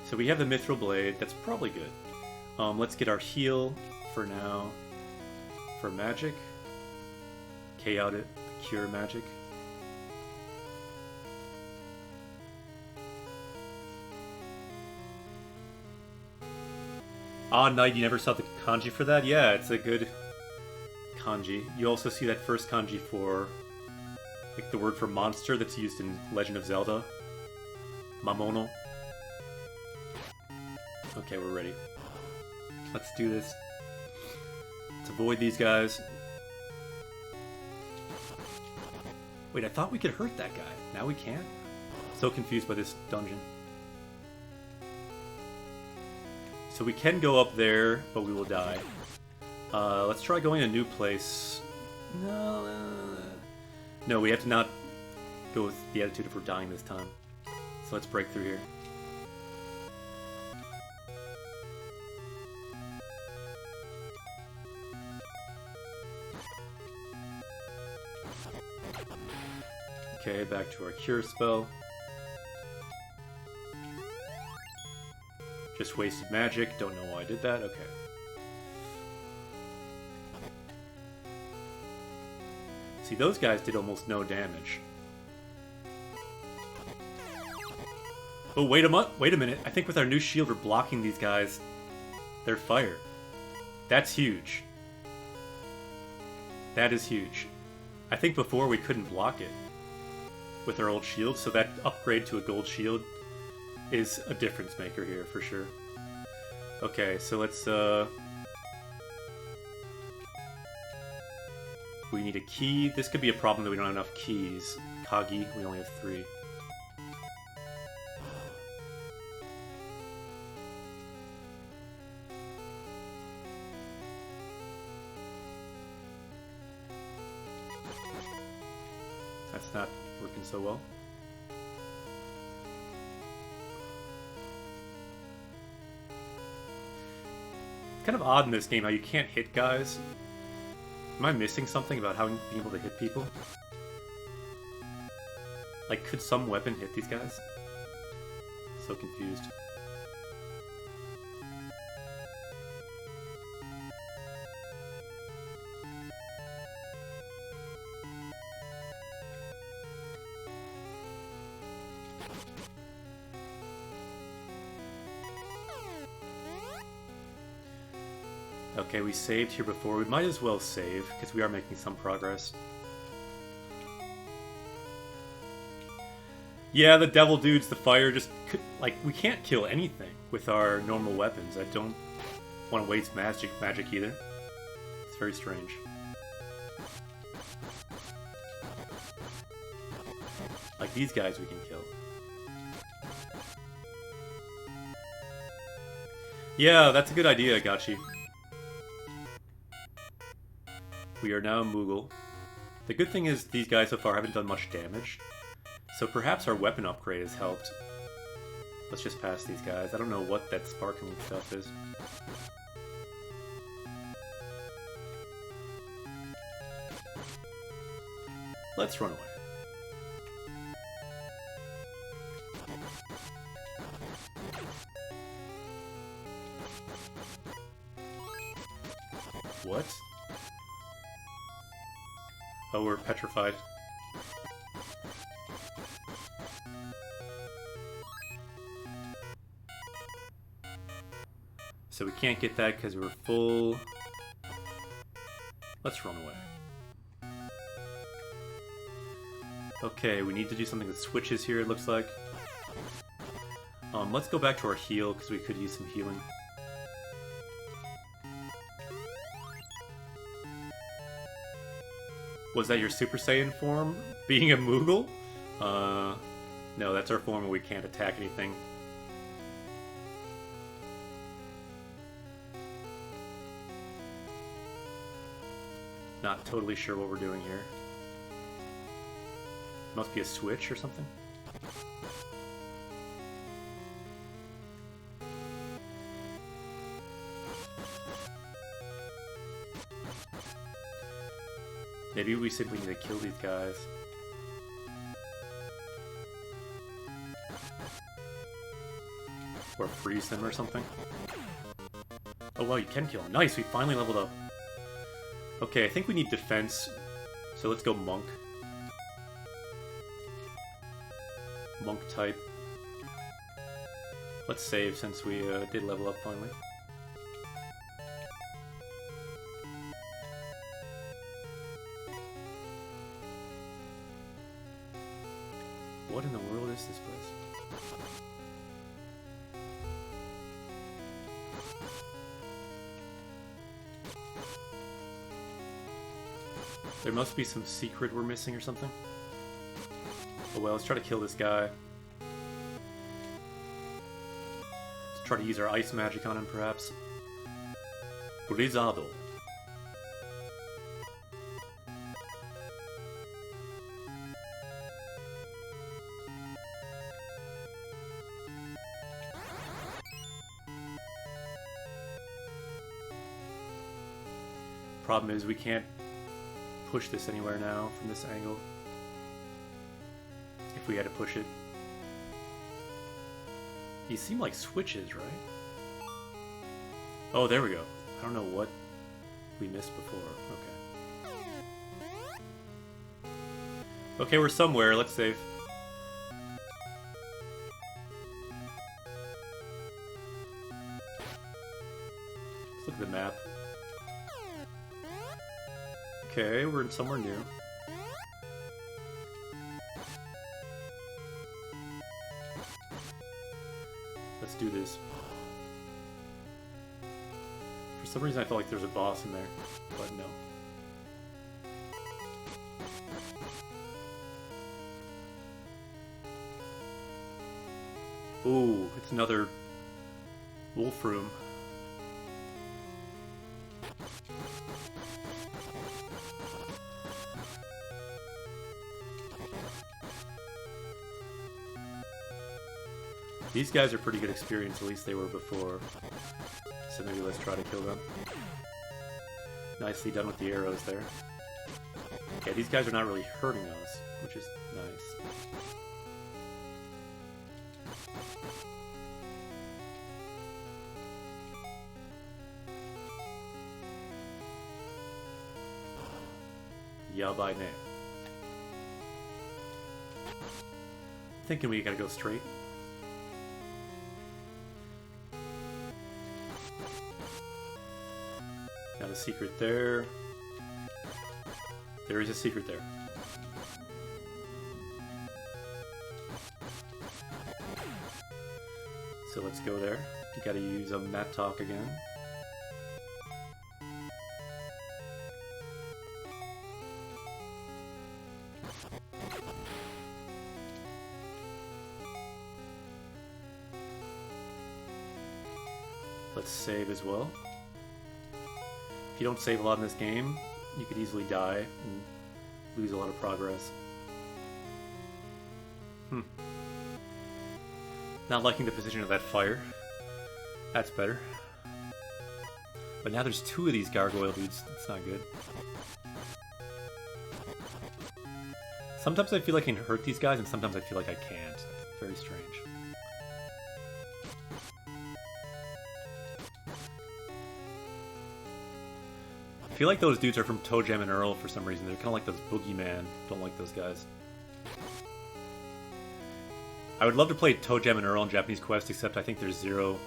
So we have the Mithril Blade. That's probably good. Let's get our heal for now. For magic. K out it. Cure magic. Ah, Knight, you never saw the kanji for that? Yeah, it's a good kanji. You also see that first kanji for like the word for monster that's used in Legend of Zelda. Mamono. Okay, we're ready. Let's do this. Let's avoid these guys. Wait, I thought we could hurt that guy. Now we can't? So confused by this dungeon. So we can go up there, but we will die. Let's try going a new place. No, we have to not go with the attitude if we're dying this time. So let's break through here. Okay, back to our cure spell. Just wasted magic. Don't know why I did that. Okay. See, those guys did almost no damage. Oh, wait a minute. I think with our new shield, we're blocking these guys. Their fire. That's huge. That is huge. I think before we couldn't block it with our old shield, so that upgrade to a gold shield is a difference maker here, for sure. Okay, so let's, we need a key. This could be a problem that we don't have enough keys. Kagi, we only have 3. That's not working so well. It's kind of odd in this game how you can't hit guys. Am I missing something about how being able to hit people? Like, could some weapon hit these guys? So confused. Okay, we saved here before. We might as well save, because we are making some progress. Yeah, the devil dudes, the fire, just... like, we can't kill anything with our normal weapons. I don't want to waste magic either. It's very strange. Like, these guys we can kill. Yeah, that's a good idea, Gachi. We are now Moogle. The good thing is these guys so far haven't done much damage, so perhaps our weapon upgrade has helped. Let's just pass these guys. I don't know what that sparkling stuff is. Let's run away. What? Oh, we're petrified. So we can't get that because we're full. Let's run away. Okay, we need to do something with switches here, it looks like. Let's go back to our heal because we could use some healing. Was that your Super Saiyan form? Being a Moogle? No, that's our form where we can't attack anything. Not totally sure what we're doing here. Must be a switch or something. Maybe we simply need to kill these guys. Or freeze them or something. Oh wow, you can kill them. Nice, we finally leveled up. Okay, I think we need defense. So let's go monk. Monk type. Let's save since we did level up finally. What in the world is this place? There must be some secret we're missing or something. Oh well, let's try to kill this guy. Let's try to use our ice magic on him, perhaps. Brizado. Problem is we can't push this anywhere now from this angle. If we had to push it. These seem like switches, right? Oh, there we go. I don't know what we missed before. Okay. Okay, we're somewhere. Let's save. Let's look at the map. Okay, we're in somewhere new. Let's do this. For some reason I felt like there was a boss in there, but no. Ooh, it's another wolf room. These guys are pretty good experience, at least they were before. So maybe let's try to kill them. Nicely done with the arrows there. Okay, these guys are not really hurting us, which is nice. Yabai ne. Thinking we gotta go straight. Got a secret there. There is a secret there. So let's go there. You gotta use a mat talk again. Let's save as well. If you don't save a lot in this game, you could easily die and lose a lot of progress. Not liking the position of that fire. That's better. But now there's two of these gargoyle dudes. That's not good. Sometimes I feel like I can hurt these guys, and sometimes I feel like I can't. It's very strange. I feel like those dudes are from Toe Jam and Earl for some reason. They're kind of like those boogeyman. Don't like those guys. I would love to play Toe Jam and Earl in Japanese Quest, except I think there's zero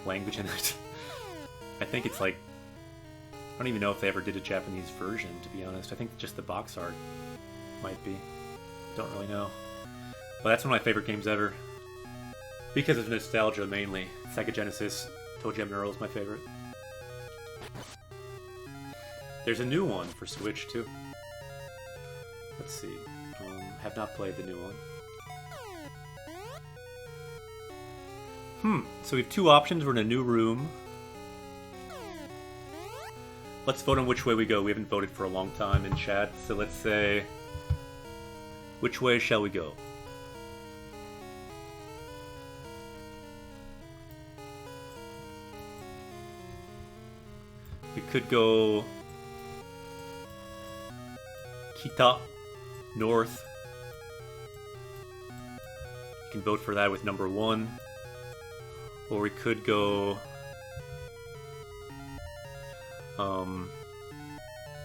language in it. I think it's like... I don't even know if they ever did a Japanese version, to be honest. I think just the box art might be. Don't really know. But that's one of my favorite games ever. Because of nostalgia, mainly. Sega Genesis, Toe Jam and Earl is my favorite. There's a new one for Switch, too. Let's see. Have not played the new one. So we have two options. We're in a new room. Let's vote on which way we go. We haven't voted for a long time in chat, so let's say... Which way shall we go? We could go... Kita, north. You can vote for that with number 1. Or we could go...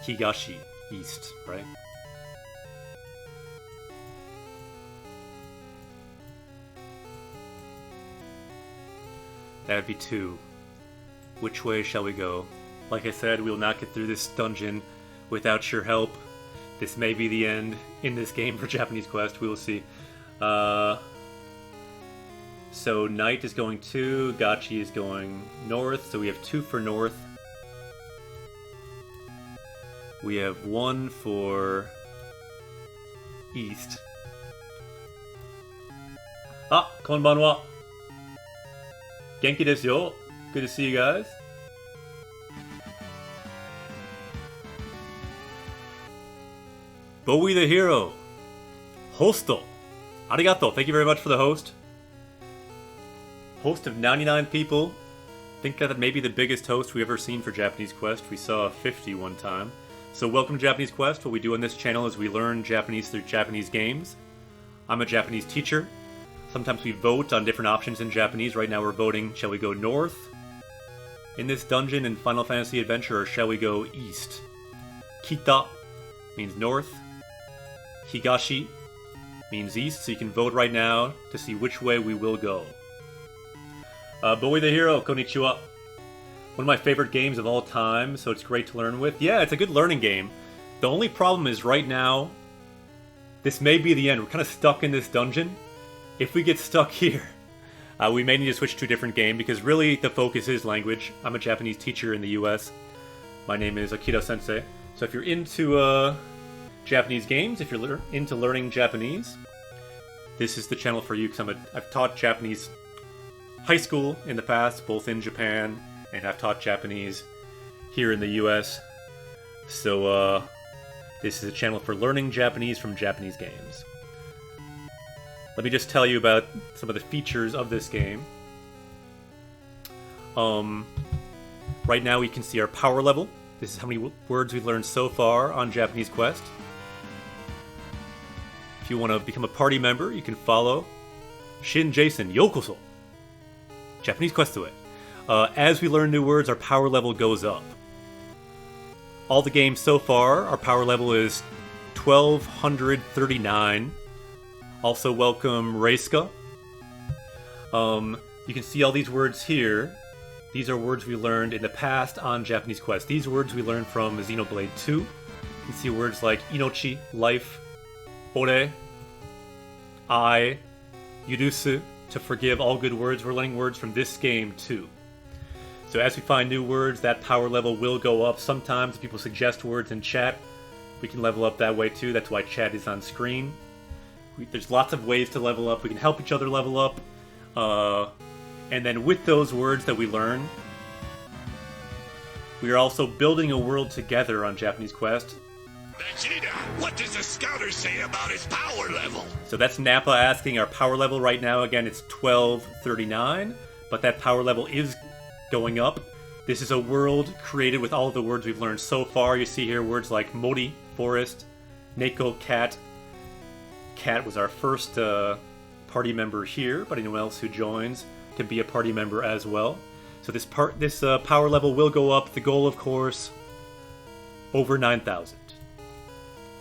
Higashi, east, right? That would be 2. Which way shall we go? Like I said, we will not get through this dungeon without your help. This may be the end in this game for Japanese Quest. We will see. So Knight is going 2, Gachi is going north, so we have 2 for north. We have 1 for east. Ah, konbanwa. Genki desu yo. Good to see you guys. Bowie the Hero. Hosto. Arigato. Thank you very much for the host. Host of 99 people. I think that may be the biggest host we've ever seen for Japanese Quest. We saw 50 one time. So welcome to Japanese Quest. What we do on this channel is we learn Japanese through Japanese games. I'm a Japanese teacher. Sometimes we vote on different options in Japanese. Right now we're voting, shall we go north in this dungeon in Final Fantasy Adventure, or shall we go east? Kita means north. Higashi means east, so you can vote right now to see which way we will go. Bowie the Hero, konnichiwa. One of my favorite games of all time, so it's great to learn with. Yeah, it's a good learning game. The only problem is right now, this may be the end. We're kind of stuck in this dungeon. If we get stuck here, we may need to switch to a different game, because really the focus is language. I'm a Japanese teacher in the US. My name is Akira Sensei. So if you're into Japanese games, if you're into learning Japanese, this is the channel for you, because I've taught Japanese high school in the past, both in Japan, and I've taught Japanese here in the US. So this is a channel for learning Japanese from Japanese games. Let me just tell you about some of the features of this game. Right now we can see our power level. This is how many words we've learned so far on Japanese Quest. If you want to become a party member, you can follow Shin Jason Yokoso. Japanese Quest away. As we learn new words, our power level goes up. All the games so far, our power level is 1239. Also welcome Reiska. You can see all these words here. These are words we learned in the past on Japanese Quest. These words we learned from Xenoblade 2. You can see words like inochi, life, ore, I, yurusu, to forgive, all good words. We're learning words from this game too. So as we find new words, that power level will go up. Sometimes if people suggest words in chat, we can level up that way too. That's why chat is on screen. There's lots of ways to level up. We can help each other level up. And then with those words that we learn, we are also building a world together on Japanese Quest. Vegeta, what does the scouter say about his power level? So that's Nappa asking our power level right now. Again, it's 1239, but that power level is going up. This is a world created with all of the words we've learned so far. You see here words like Mori, forest, Neko, cat. Cat was our first party member here, but anyone else who joins can be a party member as well. So this power level will go up. The goal, of course, over 9,000,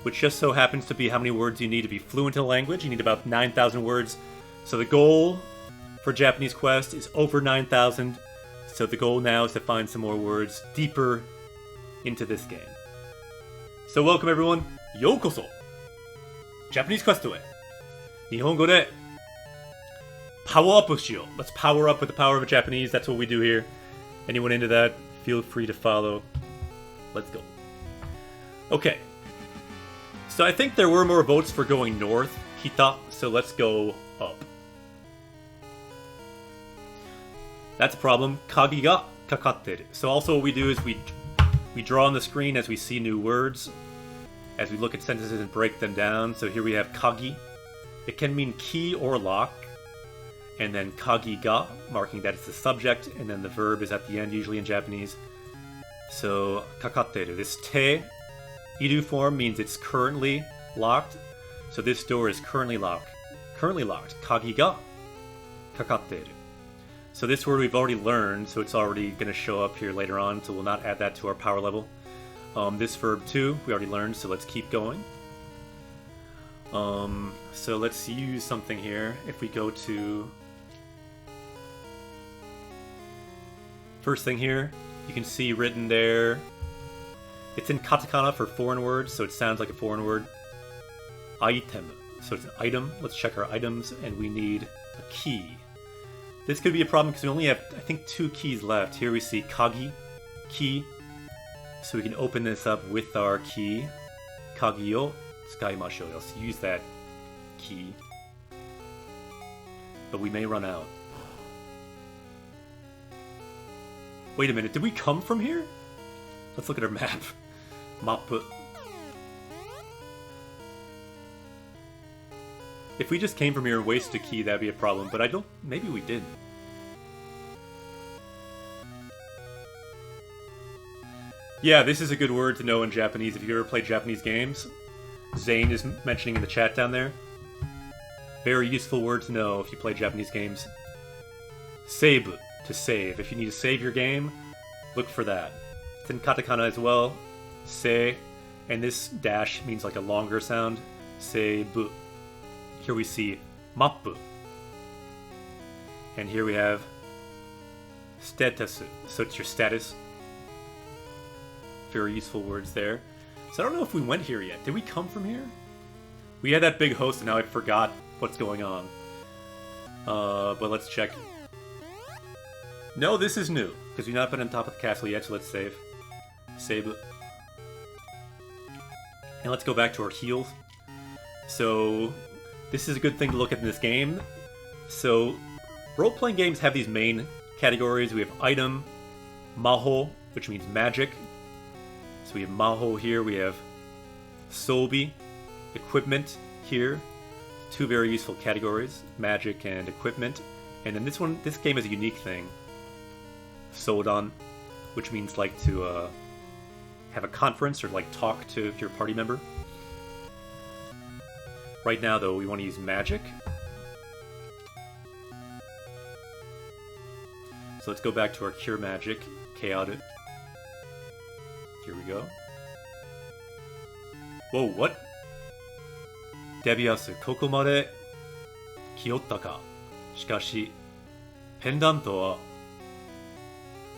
which just so happens to be how many words you need to be fluent in a language. You need about 9,000 words. So the goal for Japanese Quest is over 9,000. So the goal now is to find some more words deeper into this game. So welcome everyone. Yokoso. Japanese Questへ. Nihongo de power up shio. Let's power up with the power of Japanese. That's what we do here. Anyone into that, feel free to follow. Let's go. Okay. So I think there were more votes for going north, Kita, so let's go up. That's a problem. Kagi ga kakatteru. So also what we do is we draw on the screen as we see new words, as we look at sentences and break them down. So here we have kagi. It can mean key or lock. And then kagi ga, marking that it's the subject, and then the verb is at the end, usually in Japanese. So, kakatteru. This te, iru form means it's currently locked. So this door is currently locked. Currently locked. Kagi ga kakatteru. So this word we've already learned, so it's already going to show up here later on, so we'll not add that to our power level. This verb too, we already learned, so let's keep going. So let's use something here. If we go to... First thing here, you can see written there, it's in katakana for foreign words, so it sounds like a foreign word. Item. So it's an item. Let's check our items, and we need a key. This could be a problem because we only have, I think, 2 keys left. Here we see kagi, key. So we can open this up with our key. Kagi o tsukaimashou. Let's use that key. But we may run out. Wait a minute, did we come from here? Let's look at our map. Mappu. If we just came from here and wasted a key, that'd be a problem, but I don't... Maybe we didn't. Yeah, this is a good word to know in Japanese if you ever played Japanese games. Zane is mentioning in the chat down there. Very useful word to know if you play Japanese games. Seibu. To save. If you need to save your game, look for that. It's in katakana as well. Se. And this dash means like a longer sound. Seibu. Here we see mappu. And here we have status. So it's your status. Very useful words there. So I don't know if we went here yet. Did we come from here? We had that big host and now I forgot what's going on. But let's check. No, this is new, because we've not been on top of the castle yet, so let's save. Save it. And let's go back to our heals. So, this is a good thing to look at in this game. So, role-playing games have these main categories. We have item, maho, which means magic. So we have maho here, we have sobi, equipment here. 2 very useful categories, magic and equipment. And then this game is a unique thing. Sodan, which means like to have a conference or like talk to your party member. Right now, though, we want to use magic. So let's go back to our cure magic, Kearu. Here we go. Whoa, what? Debiasu, koko made kiyotta ka. Shikashi, pendanto wa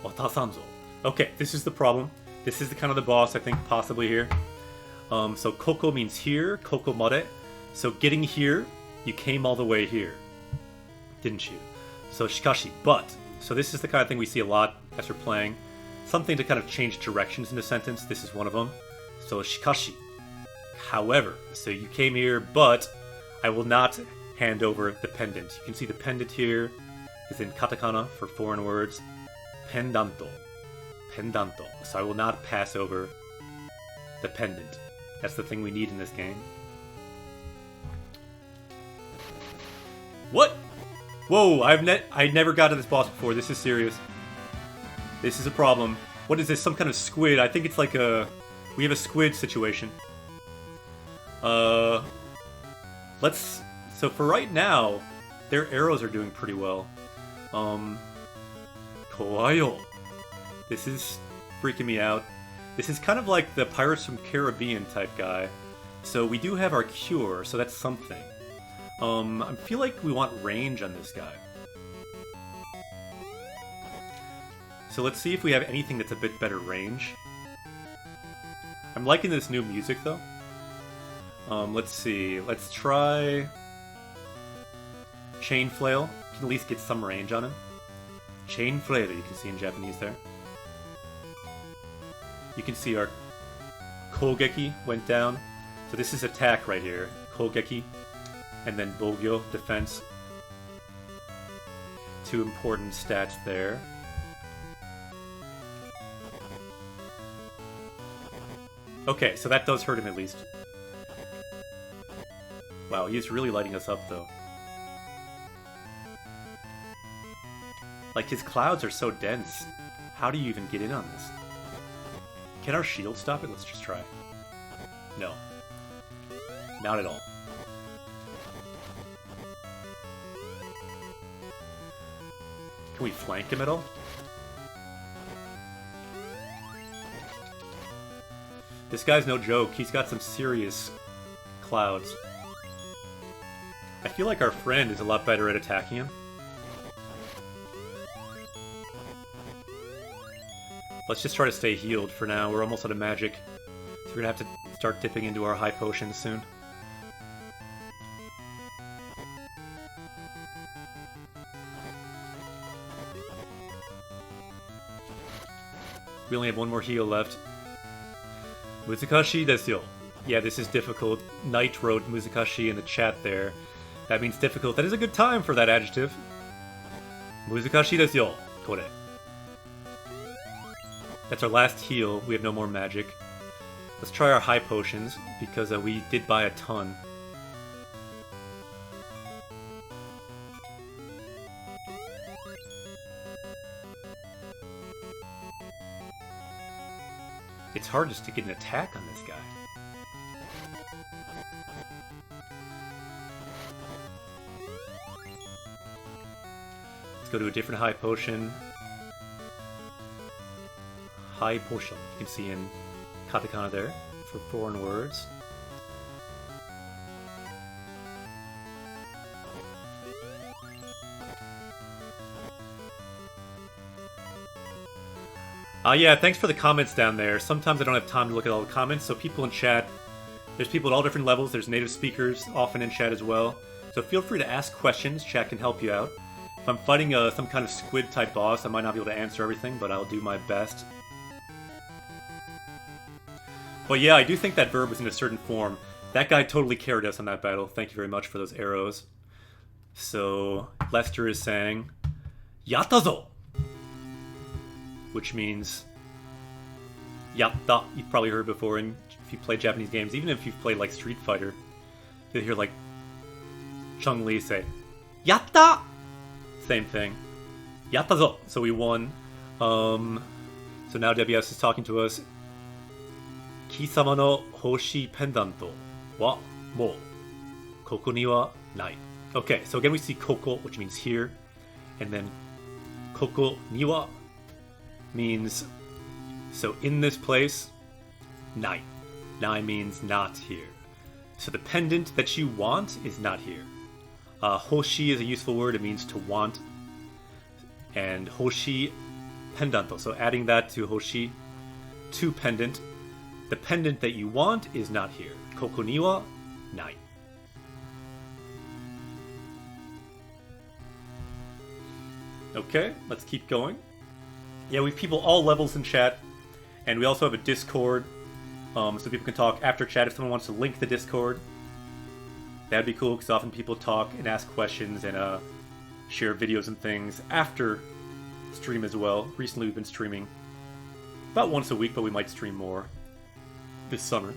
watasanzo. Okay, this is the problem. This is the kind of the boss, I think, possibly here. So koko means here, koko made. So getting here, you came all the way here, didn't you? So shikashi, but. So this is the kind of thing we see a lot as we're playing. Something to kind of change directions in a sentence. This is one of them. So shikashi. However, so you came here, but I will not hand over the pendant. You can see the pendant here is in katakana for foreign words. Pendanto. Pendanto. So I will not pass over the pendant. That's the thing we need in this game. What? Whoa, I never got to this boss before. This is serious. This is a problem. What is this? Some kind of squid. I think it's like a... We have a squid situation. Let's... So for right now, their arrows are doing pretty well. Kawaio. This is freaking me out. This is kind of like the Pirates from Caribbean type guy. So we do have our cure, so that's something. I feel like we want range on this guy. So let's see if we have anything that's a bit better range. I'm liking this new music though. Let's see. Let's try Chain Flail. Can at least get some range on him. Chain Flail, you can see in Japanese there. You can see our Kogeki went down. So this is attack right here. Kogeki. And then Bogyo, defense. 2 important stats there. Okay, so that does hurt him at least. Wow, he's really lighting us up though. Like, his clouds are so dense. How do you even get in on this? Can our shield stop it? Let's just try. No. Not at all. Can we flank him at all? This guy's no joke. He's got some serious clouds. I feel like our friend is a lot better at attacking him. Let's just try to stay healed for now. We're almost out of magic. So we're gonna have to start dipping into our high potions soon. We only have 1 more heal left. Muzukashii desu yo. Yeah, this is difficult. Knight wrote Muzukashii in the chat there. That means difficult. That is a good time for that adjective. Muzukashii desu yo. Kore. That's our last heal. We have no more magic. Let's try our high potions, because we did buy a ton. It's hard just to get an attack on this guy. Let's go to a different high potion. High potion. You can see in katakana there for foreign words. Yeah, thanks for the comments down there. Sometimes I don't have time to look at all the comments, so people in chat, there's people at all different levels. There's native speakers often in chat as well. So feel free to ask questions. Chat can help you out. If I'm fighting some kind of squid-type boss, I might not be able to answer everything, but I'll do my best. But yeah, I do think that verb was in a certain form. That guy totally carried us on that battle. Thank you very much for those arrows. So, Lester is saying, Yattazo! Which means yatta. You've probably heard before, and if you play Japanese games, even if you've played like Street Fighter, you'll hear like Chun-Li say, Yatta! Same thing. Yattazo! So we won. So now WS is talking to us. Kisama no hoshi pendanto wa mou koko ni wa nai. Okay, so again we see koko, which means here, and then koko ni wa means, so in this place, nai. Nai means not here. So the pendant that you want is not here. Hoshi is a useful word. It means to want. And hoshi pendanto. So adding that to hoshi, to pendant. The pendant that you want is not here. Koko ni wa nai. Okay, let's keep going. Yeah, we have people all levels in chat, and we also have a Discord, so people can talk after chat. If someone wants to link the Discord, that'd be cool, because often people talk and ask questions and share videos and things after stream as well. Recently we've been streaming about once a week, but we might stream more this summer.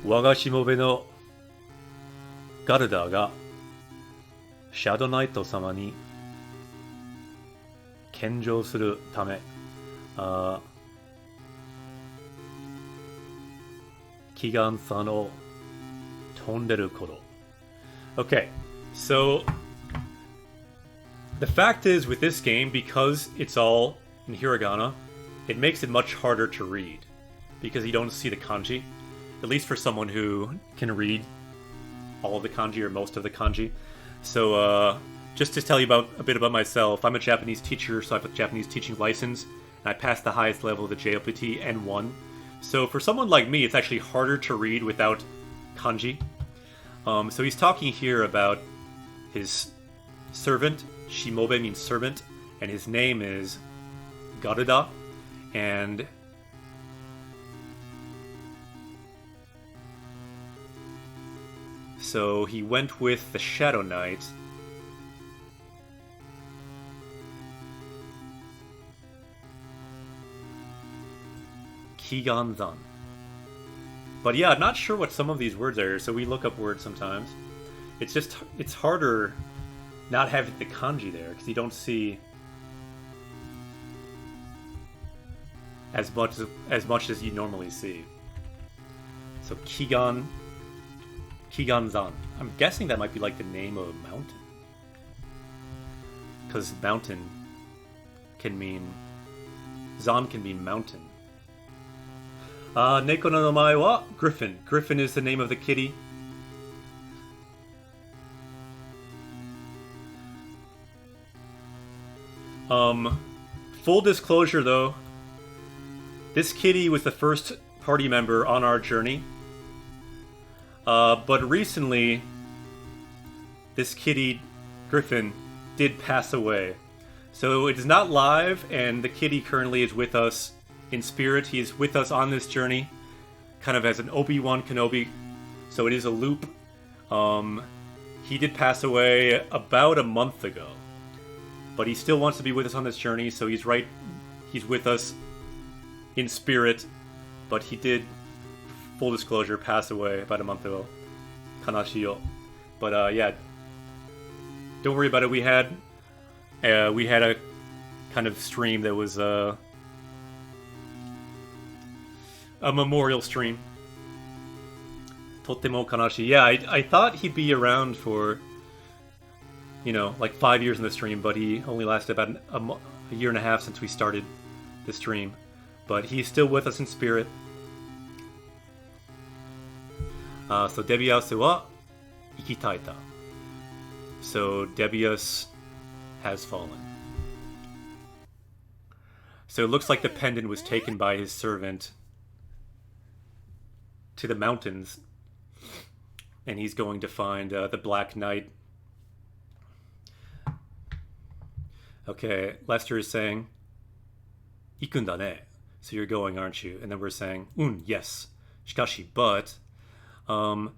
Waga shimobe noガルダーがシャドナイト様に献上するため、祈願さの飛んでること。Okay, so the fact is with this game, because it's all in hiragana, it makes it much harder to read because you don't see the kanji, at least for someone who can read all of the kanji or most of the kanji. So just to tell you a bit about myself, I'm a Japanese teacher, so I have a Japanese teaching license, and I passed the highest level of the JLPT, N1. So for someone like me, it's actually harder to read without kanji. So he's talking here about his servant. Shimobe means servant, and his name is Garuda, and so he went with the Shadow Knight. Kiganzan. But yeah, I'm not sure what some of these words are, so we look up words sometimes. It's harder not having the kanji there, because you don't see as much as you normally see. So Kiganzan. I'm guessing that might be like the name of a mountain. Because mountain can mean... Zan can mean mountain. Neko no namae wa Griffin. Griffin is the name of the kitty. Full disclosure though, this kitty was the first party member on our journey. But recently, this kitty, Griffin, did pass away. So it is not live, and the kitty currently is with us in spirit. He is with us on this journey, kind of as an Obi-Wan Kenobi. So it is a loop. He did pass away about a month ago. But he still wants to be with us on this journey, so he's with us in spirit. But he did, full disclosure, pass away about a month ago. Kanashiyo. But yeah, don't worry about it. We had a kind of stream that was a memorial stream. Totemo kanashi. Yeah, I thought he'd be around for, like 5 years in the stream, but he only lasted about a year and a half since we started the stream. But he's still with us in spirit. So Debiase wa ikitaita. So Debius has fallen. So it looks like the pendant was taken by his servant to the mountains, and he's going to find the Black Knight. Okay, Lester is saying, "Ikun da ne." So you're going, aren't you? And then we're saying, yes. Shikashi, but, Kiganzan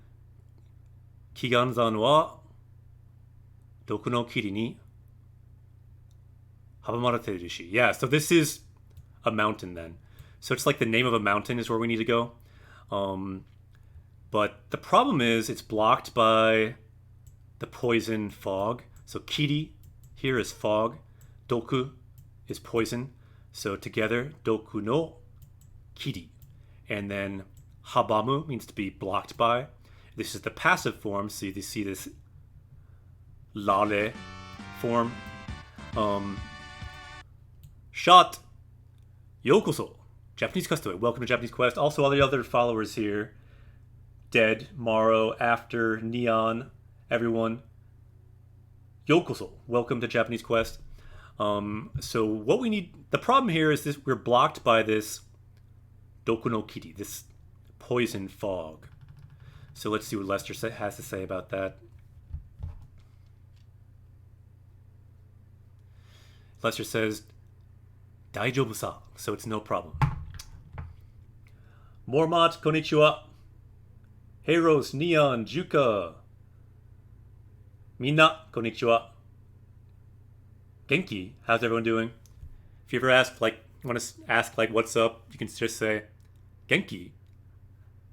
wa doku no kiri ni habamarateru deshi. Yeah, so this is a mountain then. So it's like the name of a mountain is where we need to go. But the problem is it's blocked by the poison fog. So kiri here is fog. Doku is poison. So together, doku no kiri. And then habamu means to be blocked by. This is the passive form. So you see this lare form. Shot. Yokoso. Japanese Castaway. Welcome to Japanese Quest. Also, all the other followers here. Dead, Morrow, After, Neon, everyone. Yokoso. Welcome to Japanese Quest. So what we need... The problem here is this: we're blocked by this Doku no Kiri, this poison fog. So let's see what Lester has to say about that. Lester says, "Daijoubu sa," so it's no problem. Mormont, konnichiwa. Heroes, Neon, Juka. Minna, konnichiwa. Genki, how's everyone doing? If you ever want to ask what's up, you can just say, Genki.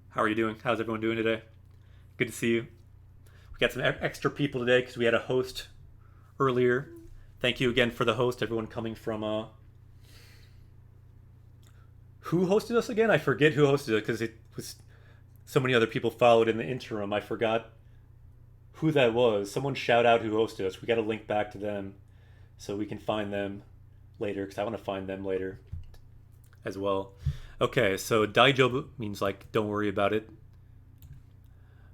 How are you doing? How's everyone doing today? Good to see you. We got some extra people today because we had a host earlier. Thank you again for the host, everyone coming from... Who hosted us again? I forget who hosted it because it was so many other people followed in the interim. I forgot who that was. Someone shout out who hosted us. We got to link back to them so we can find them later because I want to find them later as well. Okay, so daijoubu means don't worry about it.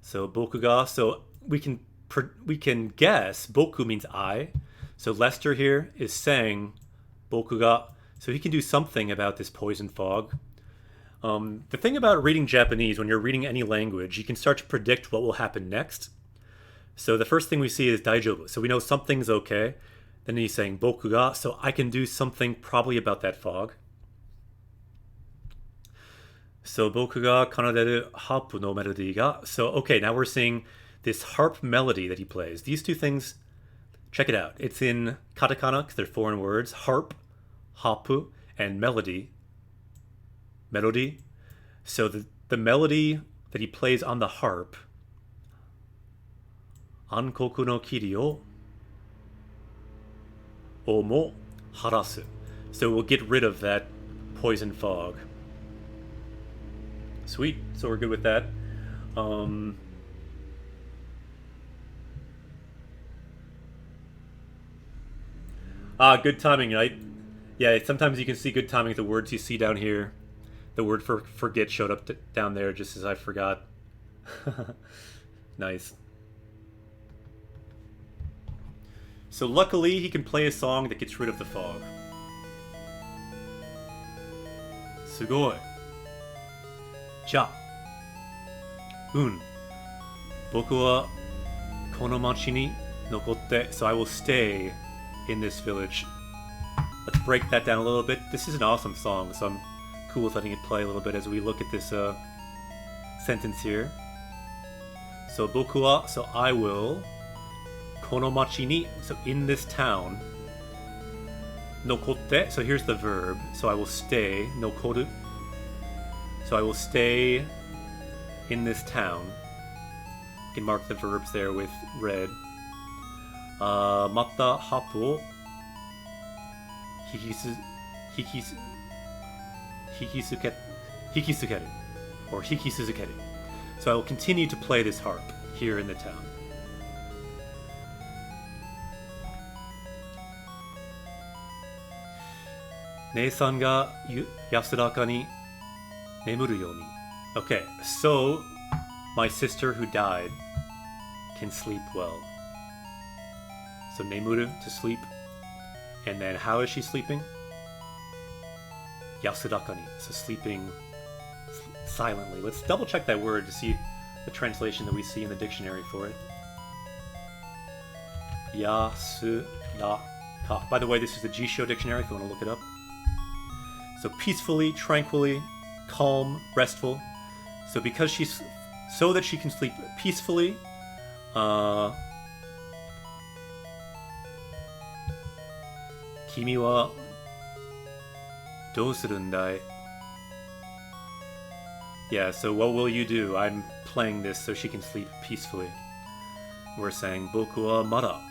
So boku ga, so we can guess boku means I. So Lester here is saying boku ga. So he can do something about this poison fog. The thing about reading Japanese, when you're reading any language, you can start to predict what will happen next. So the first thing we see is daijoubu. So we know something's okay. Then he's saying boku ga, so I can do something probably about that fog. So boku ga kanaderu harp no melody ga. So okay, now we're seeing this harp melody that he plays. These two things, check it out. It's in katakana because they're foreign words. Harp, hapu, and melody. Melody. So the melody that he plays on the harp, ankoku no kiri o omo harasu. So we'll get rid of that poison fog. Sweet. So we're good with that. Good timing, right? Yeah, sometimes you can see good timing with the words you see down here. The word for forget showed up down there just as I forgot. Nice. So luckily he can play a song that gets rid of the fog. Sugoi. じゃあ、僕はこの町に残って、so I will stay in this village. Let's break that down a little bit. This is an awesome song, so I'm cool with letting it play a little bit as we look at this sentence here. So 僕は, so I will, この町に, so in this town, 残って, so here's the verb, so I will stay, 残る. So I will stay in this town. You can mark the verbs there with red. またハープを引き続ける or 引き続ける. So I will continue to play this harp here in the town. Nei-san ga yasuraka ni nemuru you ni. Okay, so my sister who died can sleep well. So nemuru, to sleep. And then how is she sleeping? Yasuraka ni, so sleeping silently. Let's double check that word to see the translation that we see in the dictionary for it. Yasuraka. By the way, this is the Jisho dictionary if you want to look it up. So peacefully, tranquilly, calm, restful. So because she's so that she can sleep peacefully, Kimi wa dou surundai? Yeah, so what will you do? I'm playing this so she can sleep peacefully. We're saying boku wa mada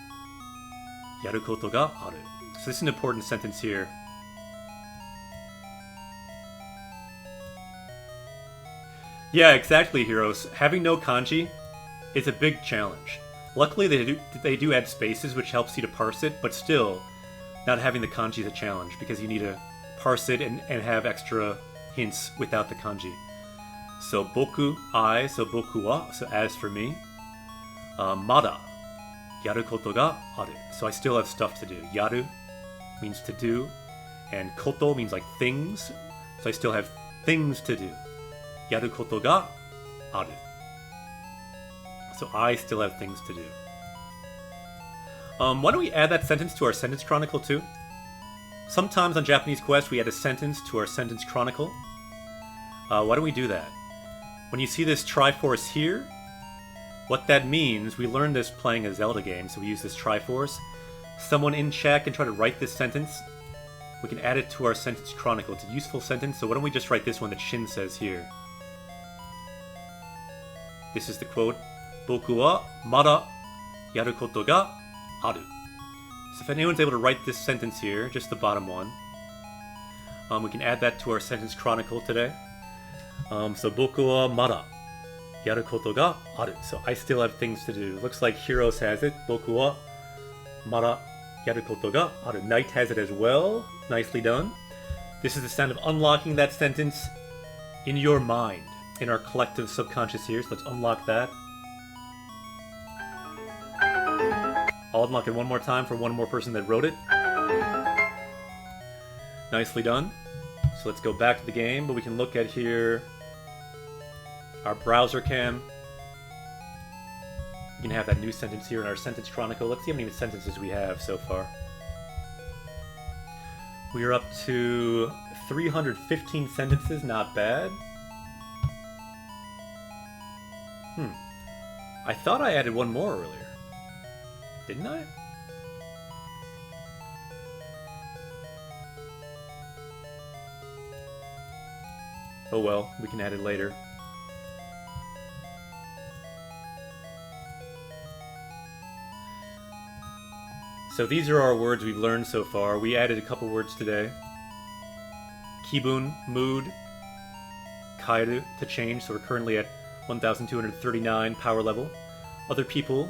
yaru koto ga aru. So this is an important sentence here. Yeah, exactly, heroes. Having no kanji is a big challenge. Luckily, they do add spaces, which helps you to parse it, but still, not having the kanji is a challenge because you need to parse it and have extra hints without the kanji. So boku, I, so boku wa, so as for me. Mada, yaru koto ga aru. So I still have stuff to do. Yaru means to do, and koto means like things. So I still have things to do. Yaru koto ga aru. So I still have things to do. Why don't we add that sentence to our sentence chronicle too? Sometimes on Japanese Quest we add a sentence to our sentence chronicle. Why don't we do that? When you see this Triforce here, what that means, we learned this playing a Zelda game, so we use this Triforce. Someone in chat can try to write this sentence. We can add it to our sentence chronicle. It's a useful sentence, so why don't we just write this one that Shin says here. This is the quote. Boku wa mada yaru koto ga aru. So if anyone's able to write this sentence here, just the bottom one, we can add that to our sentence chronicle today. So boku wa mada yaru koto ga aru. So I still have things to do. Looks like Heroes has it. Boku wa mada yaru koto ga aru. Knight has it as well. Nicely done. This is the sound of unlocking that sentence in your mind, in our collective subconscious here. So let's unlock that. I'll unlock it one more time for one more person that wrote it. Nicely done. So let's go back to the game, but we can look at here our browser cam. We can have that new sentence here in our sentence chronicle. Let's see how many sentences we have so far. We are up to 315 sentences, not bad. I thought I added one more earlier. Didn't I? Oh well, we can add it later. So these are our words we've learned so far. We added a couple words today. Kibun, mood. Kairu, to change, so we're currently at 1,239 power level. Other people,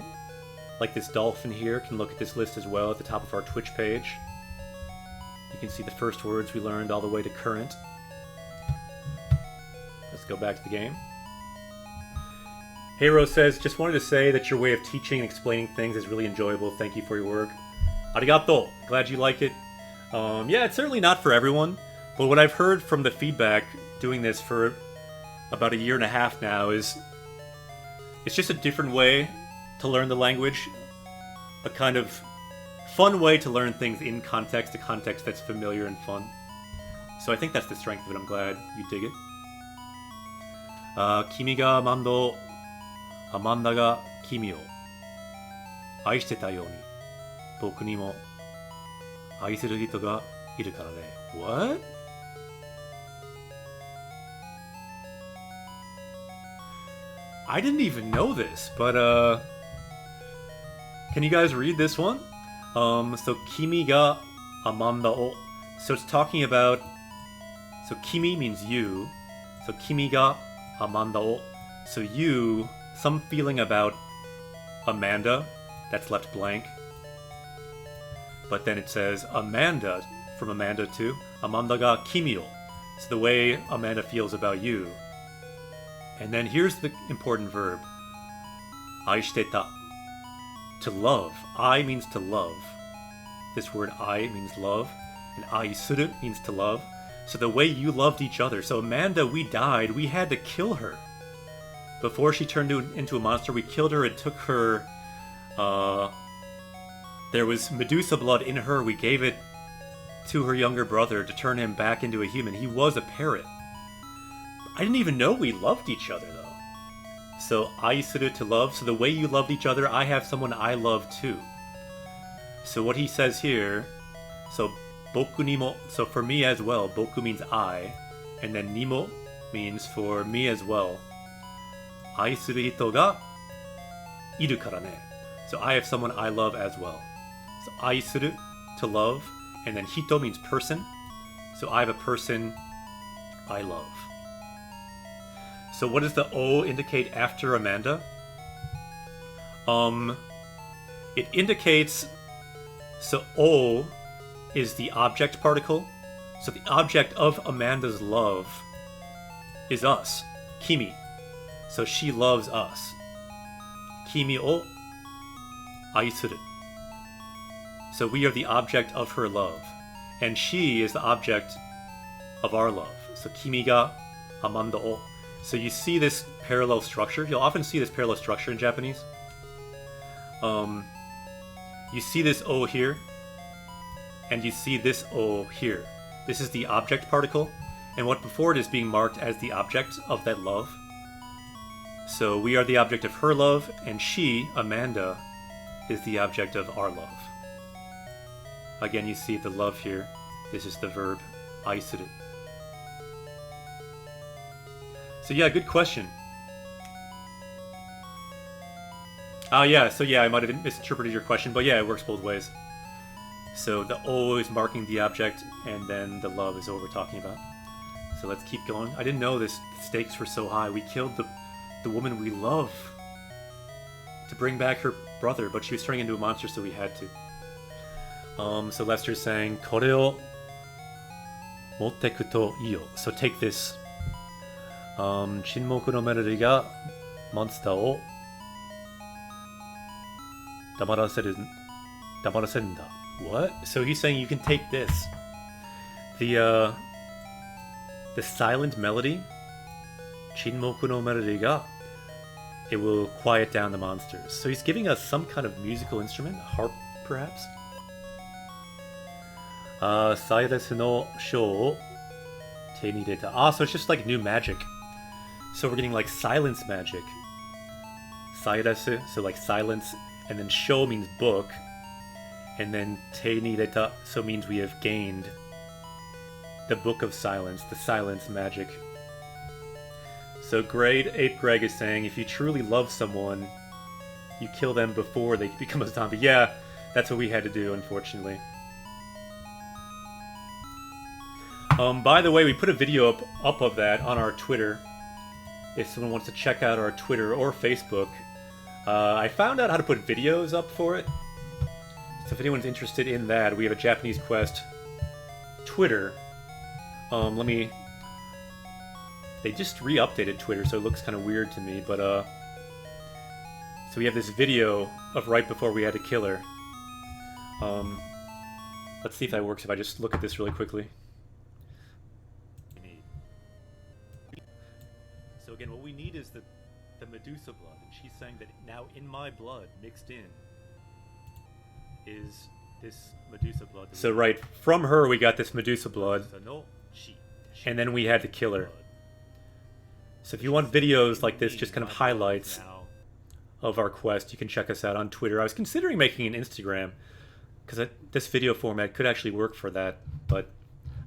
like this dolphin here, can look at this list as well at the top of our Twitch page. You can see the first words we learned all the way to current. Let's go back to the game. Hero says, just wanted to say that your way of teaching and explaining things is really enjoyable. Thank you for your work. Arigato. Glad you like it. Yeah, it's certainly not for everyone, but what I've heard from the feedback doing this for about a year and a half now is it's just a different way to learn the language, a kind of fun way to learn things in context, a context that's familiar and fun. So I think that's the strength of it. I'm glad you dig it. Kimi ga Amanda, Amanda ga Kimi o aishiteta you ni boku ni mo aisuru hito ga iru kara ne. What? I didn't even know this, but can you guys read this one? So Kimi ga Amanda o. So it's talking about, so Kimi means you, so Kimi ga Amanda o. So you, some feeling about Amanda, that's left blank. But then it says Amanda, from Amanda to Amanda ga Kimi o. So the way Amanda feels about you. And then here's the important verb. Aishiteta. To love. I means to love. This word I means love. And aisuru means to love. So the way you loved each other. So Amanda, we died. We had to kill her. Before she turned into a monster, we killed her and took her... there was Medusa blood in her. We gave it to her younger brother to turn him back into a human. He was a parrot. I didn't even know we loved each other, though. So, aisuru, to love. So the way you loved each other, I have someone I love, too. So what he says here, so, boku ni mo, so for me as well, boku means I, and then nimo means for me as well. Aisuru hito ga iru kara ne. So I have someone I love as well. So, aisuru, to love, and then hito means person. So I have a person I love. So what does the O indicate after Amanda? It indicates, so O is the object particle. So the object of Amanda's love is us, Kimi. So she loves us. Kimi o aisuru. So we are the object of her love. And she is the object of our love. So Kimi ga Amanda o. So you see this parallel structure. You'll often see this parallel structure in Japanese. You see this O here, and you see this O here. This is the object particle, and what before it is being marked as the object of that love. So we are the object of her love, and she, Amanda, is the object of our love. Again, you see the love here. This is the verb aisuru. So yeah, good question. Yeah, so yeah, I might have misinterpreted your question, but yeah, it works both ways. So the O is marking the object, and then the love is what we're talking about. So let's keep going. I didn't know the stakes were so high. We killed the woman we love to bring back her brother, but she was turning into a monster, so we had to. So Lester's saying, Kore o motteku to iyo. So take this. Shinmoku no melody ga monster o damaraseru da. What? So he's saying you can take this. The silent melody, Shinmoku no melody ga, it will quiet down the monsters. So he's giving us some kind of musical instrument, a harp perhaps. Saidesu no Sho o te ni ireta. Ah, so it's just like new magic. So we're getting like silence magic. Saidesu, so like silence, and then Sho means book, and then te ni ireta, so means we have gained the book of silence, the silence magic. So grade 8 Greg is saying, if you truly love someone, you kill them before they become a zombie. Yeah, that's what we had to do, unfortunately. By the way, we put a video up of that on our Twitter. If someone wants to check out our Twitter or Facebook. I found out how to put videos up for it. So if anyone's interested in that, we have a Japanese Quest Twitter. They just re-updated Twitter, so it looks kind of weird to me, but, so we have this video of right before we had to kill her. Let's see if that works if I just look at this really quickly. So again, what we need is the Medusa blood, and she's saying that now in my blood, mixed in, is this Medusa blood. So right, from her we got this Medusa blood, and then we had to kill her. So if you want videos like this, just kind of highlights of our quest, you can check us out on Twitter. I was considering making an Instagram, because this video format could actually work for that, but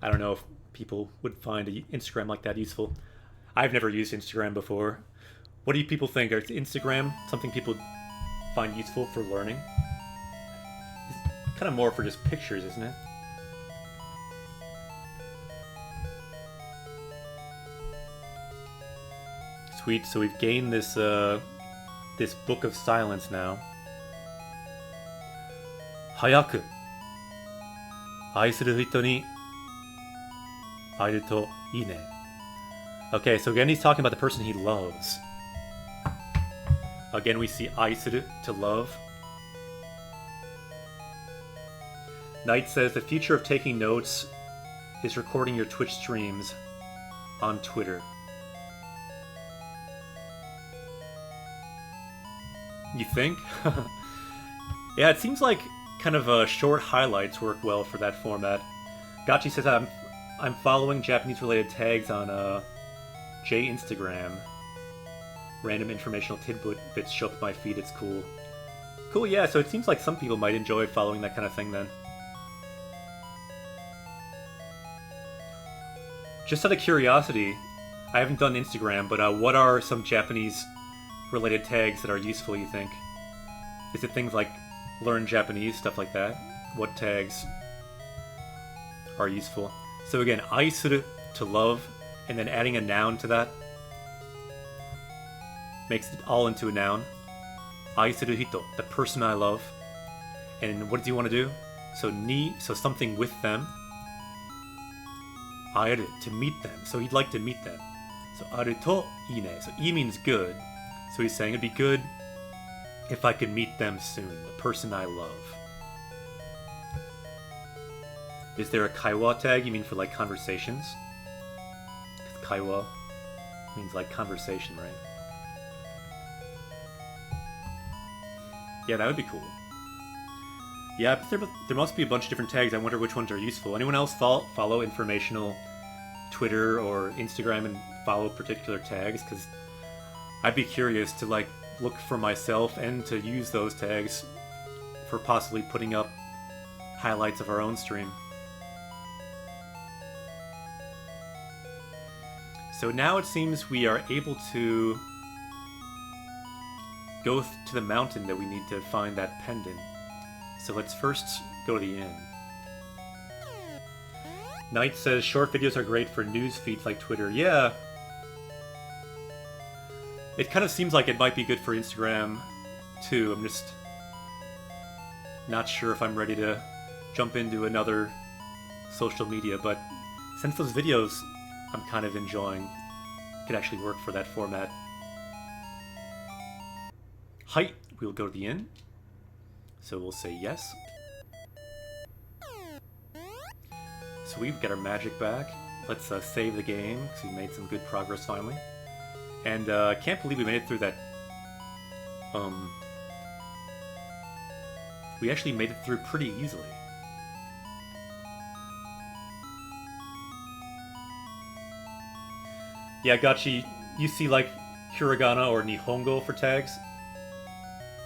I don't know if people would find an Instagram like that useful. I've never used Instagram before. What do you people think? Is Instagram something people find useful for learning? It's kind of more for just pictures, isn't it? Sweet, so we've gained this this book of silence now. Hayaku aisuru hito ni airu to ii ne. Okay, so again he's talking about the person he loves. Again we see aisuru, to love. Knight says the future of taking notes is recording your Twitch streams on Twitter. You think? Yeah, it seems like kind of short highlights work well for that format. Gachi says I'm following Japanese related tags on J Instagram. Random informational tidbits show up at my feed. It's cool. Cool, yeah. So it seems like some people might enjoy following that kind of thing then. Just out of curiosity, I haven't done Instagram, but what are some Japanese related tags that are useful, you think? Is it things like learn Japanese, stuff like that? What tags are useful? So again, aisuru, to love, and then adding a noun to that makes it all into a noun. Aisuru hito, the person I love. And what does he want to do? So ni, so something with them. Aeru, to meet them. So he'd like to meet them. So aru to ii ne. So ii means good. So he's saying it'd be good if I could meet them soon, the person I love. Is there a kaiwa tag? You mean for like conversations? Because kaiwa means like conversation, right? Yeah, that would be cool. Yeah, there must be a bunch of different tags. I wonder which ones are useful. Anyone else follow informational Twitter or Instagram and follow particular tags? Because I'd be curious to like look for myself and to use those tags for possibly putting up highlights of our own stream. So now it seems we are able to go to the mountain that we need to find that pendant. So let's first go to the inn. Knight says short videos are great for news feeds like Twitter. Yeah. It kind of seems like it might be good for Instagram too. I'm just not sure if I'm ready to jump into another social media, but since those videos I'm kind of enjoying, could actually work for that format. Hi, we'll go to the inn. So we'll say yes. So we've got our magic back. Let's save the game, because we made some good progress finally. And I can't believe we made it through that. We actually made it through pretty easily. Yeah, Gachi, you see like hiragana or nihongo for tags.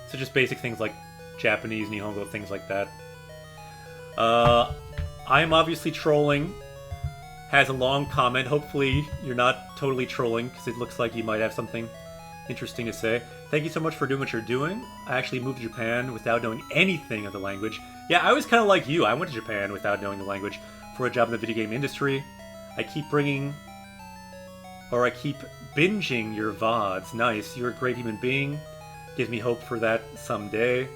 So just basic things like Japanese, nihongo, things like that. I'm obviously trolling. Has a long comment. Hopefully you're not totally trolling, because it looks like you might have something interesting to say. Thank you so much for doing what you're doing. I actually moved to Japan without knowing anything of the language. Yeah, I was kind of like you. I went to Japan without knowing the language for a job in the video game industry. I keep binging your VODs. Nice. You're a great human being. Gives me hope for that someday.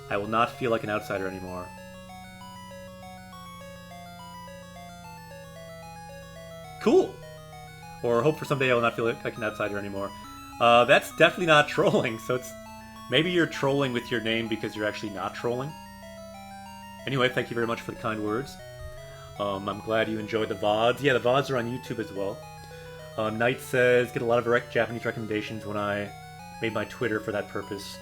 I will not feel like an outsider anymore. Cool. Or hope for someday I will not feel like an outsider anymore. That's definitely not trolling, so it's... Maybe you're trolling with your name because you're actually not trolling. Anyway, thank you very much for the kind words. I'm glad you enjoyed the VODs. Yeah, the VODs are on YouTube as well. Knight says, get a lot of Japanese recommendations when I made my Twitter for that purpose.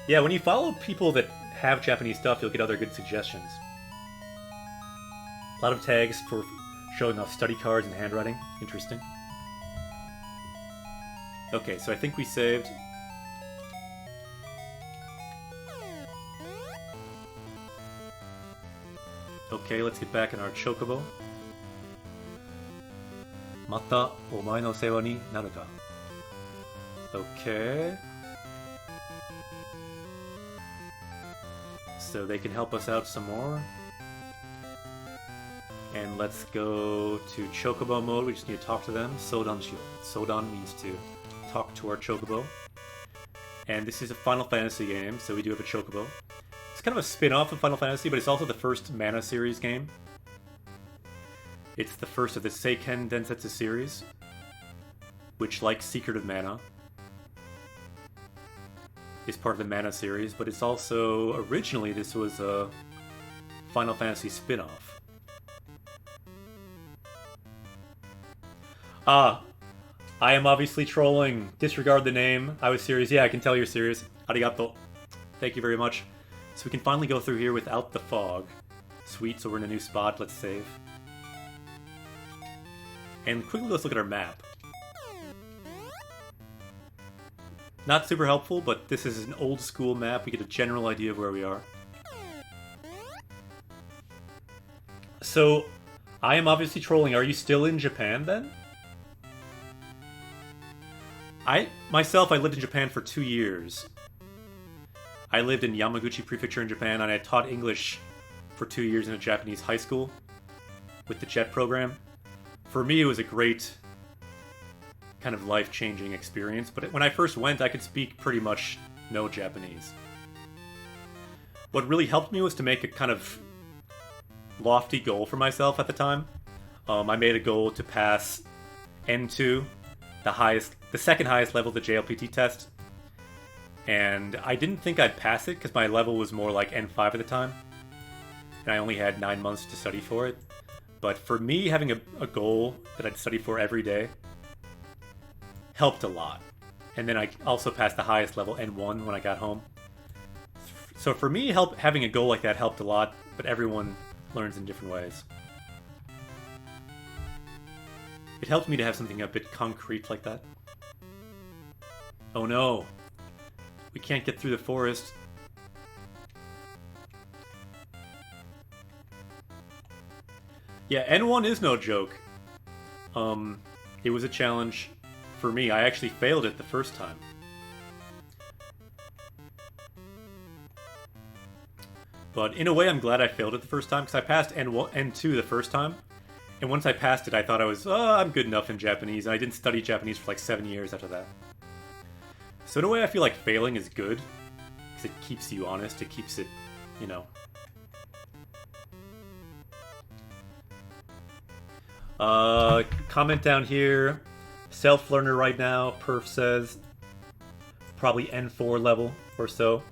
Yeah, when you follow people that have Japanese stuff, you'll get other good suggestions. A lot of tags for showing off study cards and handwriting. Interesting. Okay, so I think we saved. Okay, let's get back in our chocobo. Mata omae no sewa ni naru ka. Okay. So they can help us out some more. And let's go to chocobo mode. We just need to talk to them. Sodan shio. Sodan means to talk to our chocobo. And this is a Final Fantasy game, so we do have a chocobo. It's kind of a spin-off of Final Fantasy, but it's also the first Mana series game. It's the first of the Seiken Densetsu series, which, like Secret of Mana, is part of the Mana series, but it's also, originally, this was a Final Fantasy spin-off. Ah, I am obviously trolling. Disregard the name. I was serious. Yeah, I can tell you're serious. Arigato. Thank you very much. So we can finally go through here without the fog. Sweet, so we're in a new spot. Let's save. And quickly let's look at our map. Not super helpful, but this is an old school map. We get a general idea of where we are. So, I am obviously trolling. Are you still in Japan then? I lived in Japan for 2 years. I lived in Yamaguchi Prefecture in Japan, and I taught English for 2 years in a Japanese high school with the JET program. For me, it was a great kind of life-changing experience, but when I first went, I could speak pretty much no Japanese. What really helped me was to make a kind of lofty goal for myself at the time. I made a goal to pass N2, the second highest level of the JLPT test, and I didn't think I'd pass it because my level was more like N5 at the time, and I only had 9 months to study for it. But for me, having a goal that I'd study for every day helped a lot. And then I also passed the highest level, N1, when I got home. So for me, having a goal like that helped a lot, but everyone learns in different ways. It helped me to have something a bit concrete like that. Oh no! We can't get through the forest. Yeah, N1 is no joke. It was a challenge for me. I actually failed it the first time. But in a way, I'm glad I failed it the first time, because I passed N2 the first time. And once I passed it, I thought I was, I'm good enough in Japanese, and I didn't study Japanese for like 7 years after that. So in a way, I feel like failing is good, because it keeps you honest, it keeps it, you know. Comment down here, self-learner right now, Perf says, probably N4 level or so.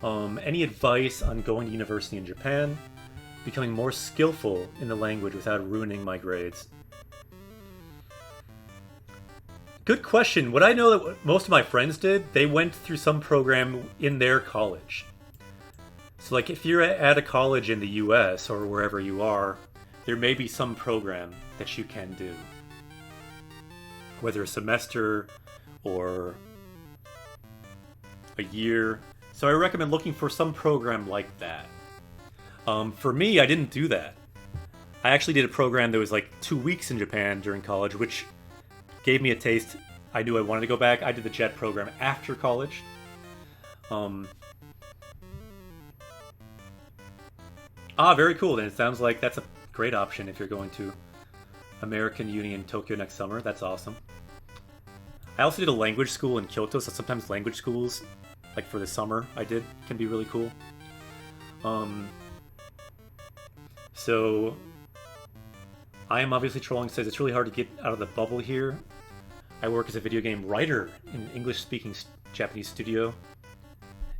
Any advice on going to university in Japan? Becoming more skillful in the language without ruining my grades? Good question. What I know that what most of my friends did, they went through some program in their college. So like if you're at a college in the US or wherever you are, there may be some program that you can do. whether a semester or a year. So I recommend looking for some program like that. For me, I didn't do that. I actually did a program that was like 2 weeks in Japan during college, which gave me a taste. I knew I wanted to go back. I did the JET program after college. Very cool. Then it sounds like that's a great option if you're going to American Uni in Tokyo next summer. That's awesome. I also did a language school in Kyoto, so sometimes language schools, like for the summer I did, can be really cool. So I am obviously trolling. Says it's really hard to get out of the bubble here. I work as a video game writer in an English-speaking Japanese studio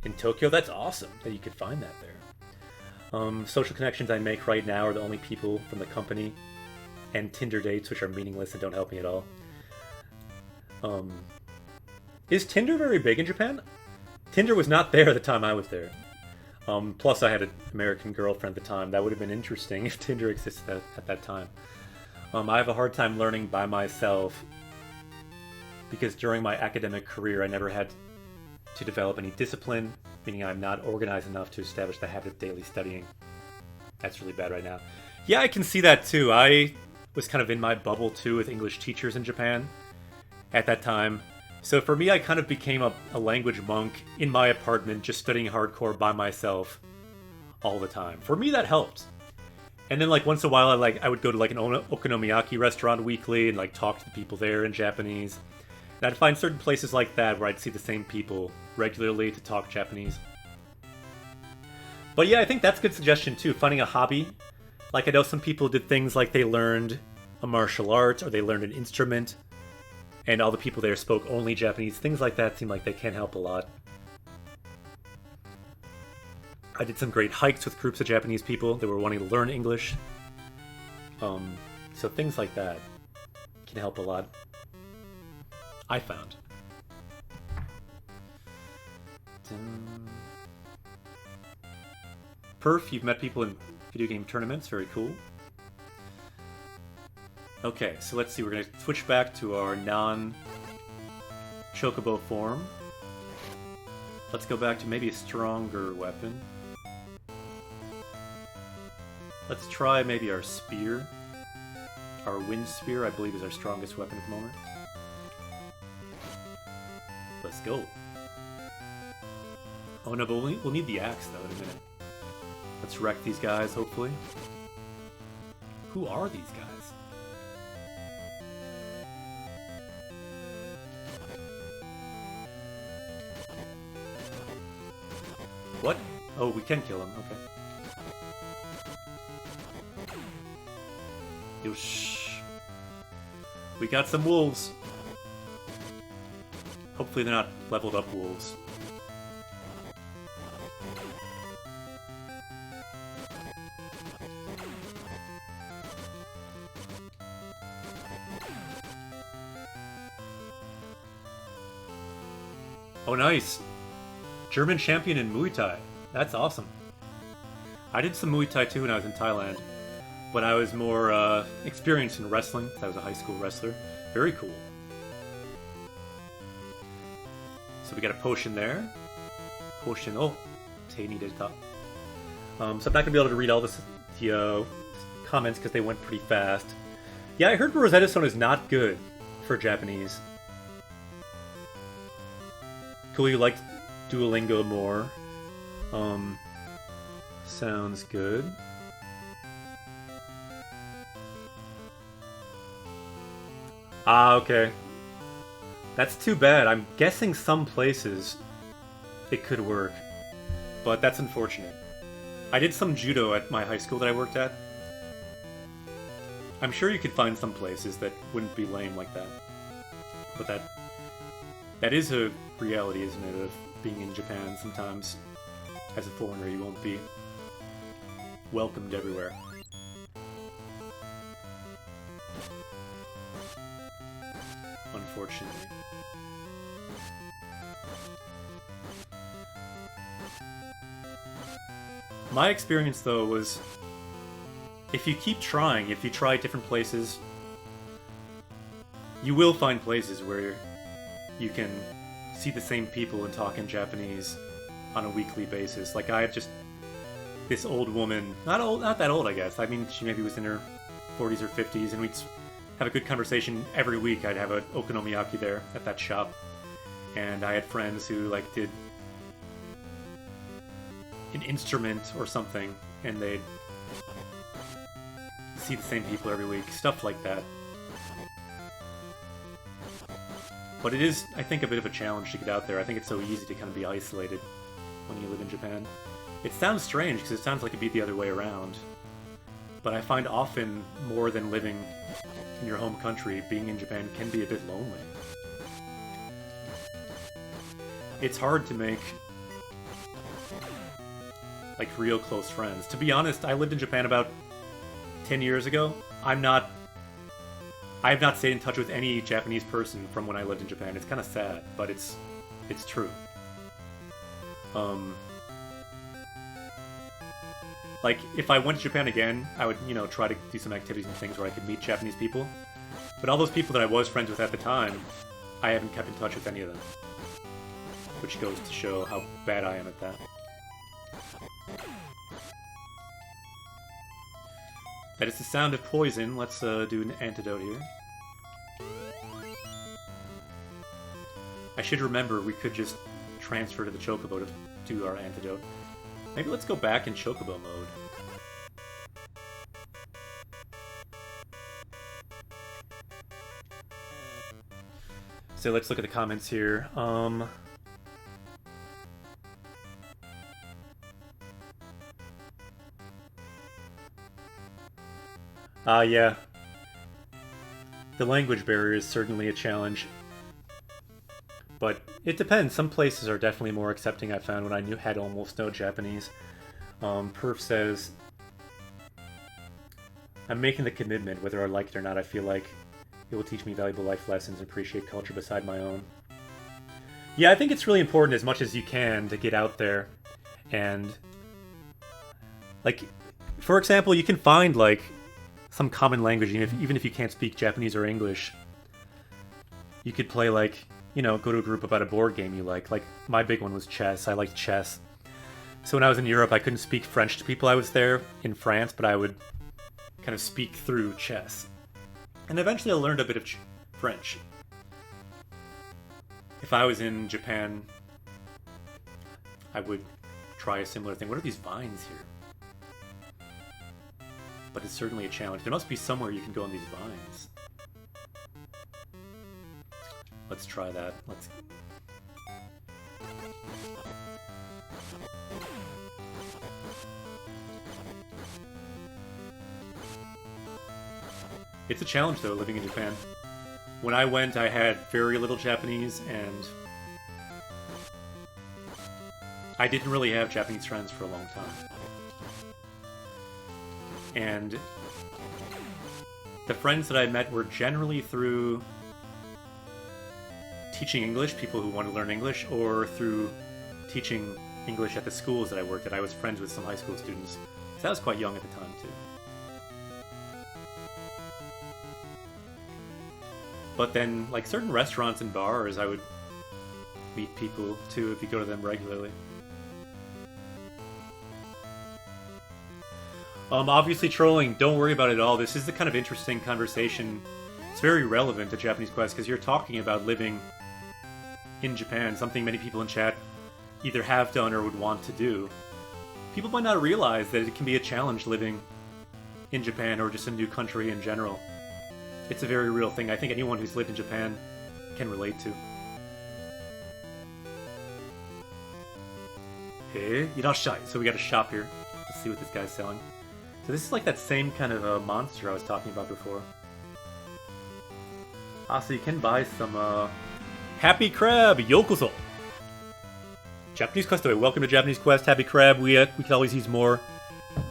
in Tokyo. That's awesome that you could find that there. Social connections I make right now are the only people from the company, and Tinder dates, which are meaningless and don't help me at all. Is Tinder very big in Japan? Tinder was not there at the time I was there. Plus I had an American girlfriend at the time. That would have been interesting if Tinder existed at that time. I have a hard time learning by myself because during my academic career I never had to develop any discipline, meaning I'm not organized enough to establish the habit of daily studying. That's really bad right now. Yeah, I can see that too. I was kind of in my bubble too with English teachers in Japan at that time. So for me, I kind of became a language monk in my apartment, just studying hardcore by myself all the time. For me, that helped. And then like once in a while, I would go to like an okonomiyaki restaurant weekly and like talk to the people there in Japanese. And I'd find certain places like that where I'd see the same people regularly to talk Japanese. But yeah, I think that's a good suggestion too, finding a hobby. Like I know some people did things like they learned a martial art or they learned an instrument, and all the people there spoke only Japanese. Things like that seem like they can help a lot. I did some great hikes with groups of Japanese people that were wanting to learn English. So things like that can help a lot, I found. Perf, you've met people in video game tournaments. Very cool. Okay, so let's see. We're going to switch back to our non-chocobo form. Let's go back to maybe a stronger weapon. Let's try maybe our spear. Our wind spear, I believe, is our strongest weapon at the moment. Let's go. Oh no, but we'll need the axe, though, in a minute. Let's wreck these guys, hopefully. Who are these guys? What? Oh, we can kill him. Okay. Yosh. We got some wolves. Hopefully they're not leveled up wolves. Oh, nice. German champion in Muay Thai. That's awesome. I did some Muay Thai too when I was in Thailand, but I was more experienced in wrestling. I was a high school wrestler. Very cool. So we got a potion there. Potion. Oh, Tay needed top. So I'm not gonna be able to read all the comments because they went pretty fast. Yeah, I heard Rosetta Stone is not good for Japanese. Cool, you like Duolingo more. Sounds good. Ah, okay. That's too bad. I'm guessing some places it could work, but that's unfortunate. I did some judo at my high school that I worked at. I'm sure you could find some places that wouldn't be lame like that. But that is a reality, isn't it, of being in Japan sometimes. As a foreigner, you won't be welcomed everywhere. Unfortunately. My experience, though, was if you keep trying, if you try different places, you will find places where you can see the same people and talk in Japanese on a weekly basis. Like, I have just this old woman, not that old, I guess. I mean, she maybe was in her 40s or 50s, and we'd have a good conversation every week. I'd have an okonomiyaki there at that shop, and I had friends who like did an instrument or something, and they'd see the same people every week, stuff like that. But it is, I think, a bit of a challenge to get out there. I think it's so easy to kind of be isolated when you live in Japan. It sounds strange because it sounds like it'd be the other way around. But I find often, more than living in your home country, being in Japan can be a bit lonely. It's hard to make like real close friends. To be honest, I lived in Japan about 10 years ago. I have not stayed in touch with any Japanese person from when I lived in Japan. It's kind of sad, but it's true. Like, if I went to Japan again, I would, try to do some activities and things where I could meet Japanese people. But all those people that I was friends with at the time, I haven't kept in touch with any of them. Which goes to show how bad I am at that. That is the sound of poison. Let's do an antidote here. I should remember we could just transfer to the Chocobo to do our antidote. Maybe let's go back in Chocobo mode. So let's look at the comments here. Yeah. The language barrier is certainly a challenge. But it depends. Some places are definitely more accepting, I found, when I had almost no Japanese. Perf says, I'm making the commitment, whether I like it or not. I feel like it will teach me valuable life lessons and appreciate culture beside my own. Yeah, I think it's really important, as much as you can, to get out there. And, like, for example, you can find, like, some common language, even if you can't speak Japanese or English. You could play, like, go to a group about a board game you like. Like, my big one was chess. I liked chess. So when I was in Europe, I couldn't speak French to people I was there in France, but I would kind of speak through chess. And eventually I learned a bit of French. If I was in Japan, I would try a similar thing. What are these vines here? But it's certainly a challenge. There must be somewhere you can go on these vines. Let's try that. It's a challenge, though, living in Japan. When I went, I had very little Japanese, and I didn't really have Japanese friends for a long time. And the friends that I met were generally through teaching English, people who want to learn English, or through teaching English at the schools that I worked at. I was friends with some high school students, so I was quite young at the time, too. But then, like, certain restaurants and bars, I would meet people, too, if you go to them regularly. Obviously trolling, don't worry about it at all. This is the kind of interesting conversation. It's very relevant to Japanese Quest, because you're talking about living in Japan, something many people in chat either have done or would want to do. People might not realize that it can be a challenge living in Japan, or just a new country in general. It's a very real thing. I think anyone who's lived in Japan can relate to. Hey, irashai. So we got a shop here. Let's see what this guy's selling. So this is like that same kind of monster I was talking about before. So you can buy some Happy Crab, yokoso! Japanese Quest away. Welcome to Japanese Quest, Happy Crab. We could always use more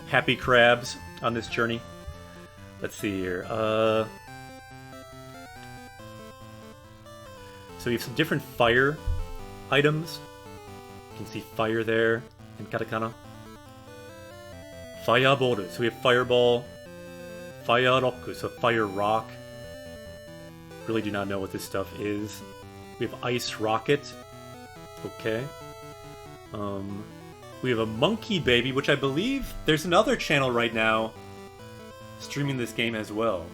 Happy Crabs on this journey. Let's see here. So we have some different fire items. You can see fire there in katakana. Fireball. So we have fireball, fire rock, so fire rock, Really do not know what this stuff is. We have Ice Rocket. Okay. We have a Monkey Baby, which I believe there's another channel right now streaming this game as well.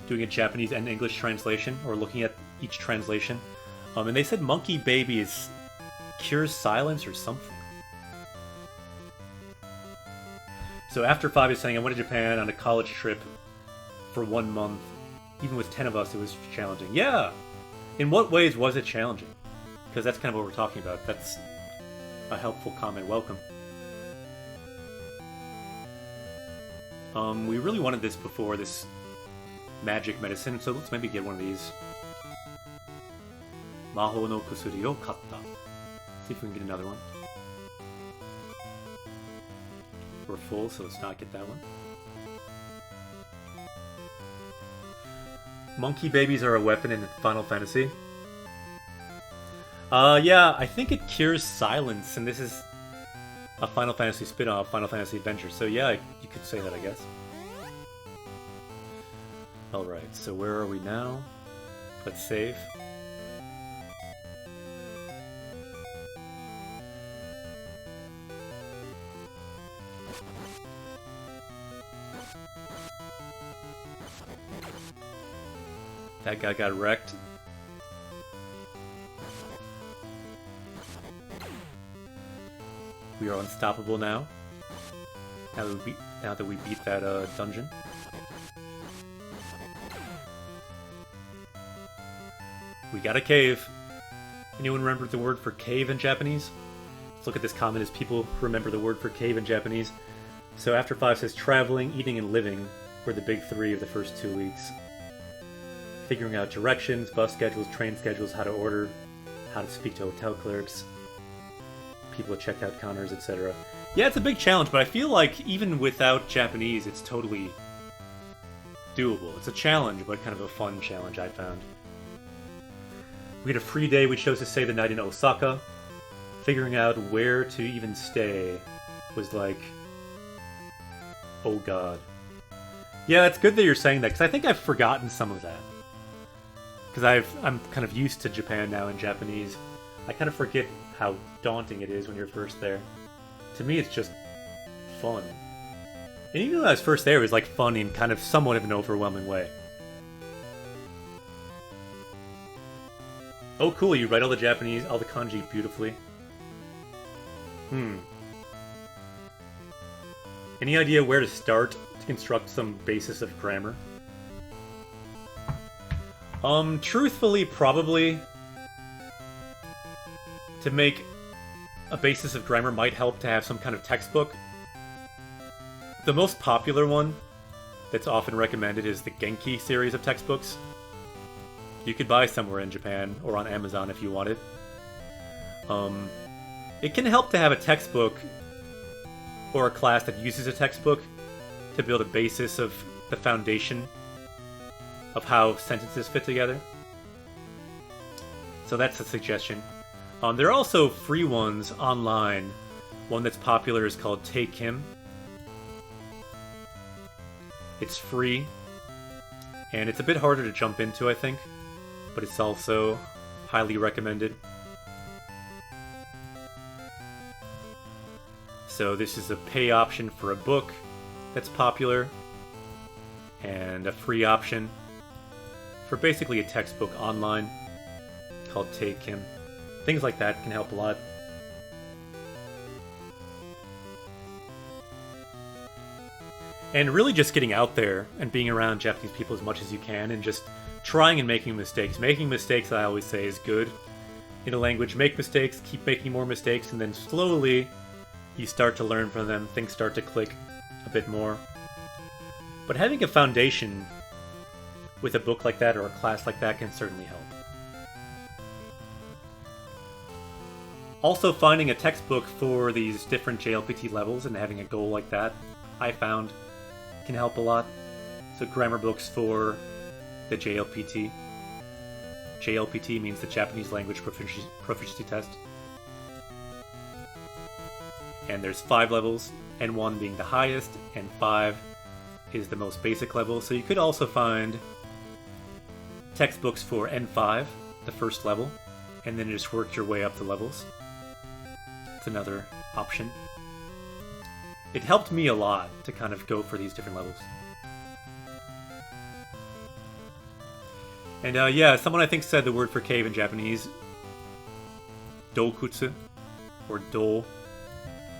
Doing a Japanese and English translation, or looking at each translation. And they said Monkey Baby cures silence or something. So After 5 is saying, I went to Japan on a college trip for 1 month. Even with 10 of us, it was challenging. Yeah! In what ways was it challenging? Because that's kind of what we're talking about. That's a helpful comment. Welcome. We really wanted this before, this magic medicine, so let's maybe get one of these. Mahou no kusuri o katta. See if we can get another one. We're full, so let's not get that one. Monkey babies are a weapon in Final Fantasy. Yeah, I think it cures silence, and this is a Final Fantasy spin-off, Final Fantasy Adventure. So yeah, you could say that, I guess. Alright, so where are we now? Let's save. That guy got wrecked. We are unstoppable now. Now that we beat that dungeon. We got a cave. Anyone remember the word for cave in Japanese? Let's look at this comment as people remember the word for cave in Japanese. So After 5 says traveling, eating, and living were the big three of the first 2 weeks. Figuring out directions, bus schedules, train schedules, how to order, how to speak to hotel clerks, people at checkout counters, etc. Yeah, it's a big challenge, but I feel like even without Japanese, it's totally doable. It's a challenge, but kind of a fun challenge, I found. We had a free day. We chose to stay the night in Osaka. Figuring out where to even stay was like, oh god. Yeah, it's good that you're saying that, because I think I've forgotten some of that. Because I'm kind of used to Japan now in Japanese. I kind of forget how daunting it is when you're first there. To me, it's just fun. And even when I was first there, it was like fun in kind of somewhat of an overwhelming way. Oh, cool, you write all the Japanese, all the kanji beautifully. Any idea where to start to construct some basis of grammar? Truthfully, probably to make a basis of grammar might help to have some kind of textbook. The most popular one that's often recommended is the Genki series of textbooks. You could buy somewhere in Japan or on Amazon if you wanted. It can help to have a textbook or a class that uses a textbook to build a basis of the foundation of how sentences fit together. So that's a suggestion. There are also free ones online. One that's popular is called Seiken. It's free, and it's a bit harder to jump into, I think, but it's also highly recommended. So this is a pay option for a book that's popular, and a free option for basically a textbook online called Seiken. Things like that can help a lot. And really just getting out there and being around Japanese people as much as you can and just trying and making mistakes. Making mistakes, I always say, is good in a language. Make mistakes, keep making more mistakes, and then slowly you start to learn from them. Things start to click a bit more. But having a foundation with a book like that or a class like that can certainly help. Also, finding a textbook for these different JLPT levels and having a goal like that, I found, can help a lot. So grammar books for the JLPT. JLPT means the Japanese Language Proficiency Test. And there's 5 levels, N1 being the highest, and 5 is the most basic level. So you could also find textbooks for N5, the first level, and then just work your way up the levels. It's another option. It helped me a lot to kind of go for these different levels. And yeah, someone I think said the word for cave in Japanese, dokutsu, or do.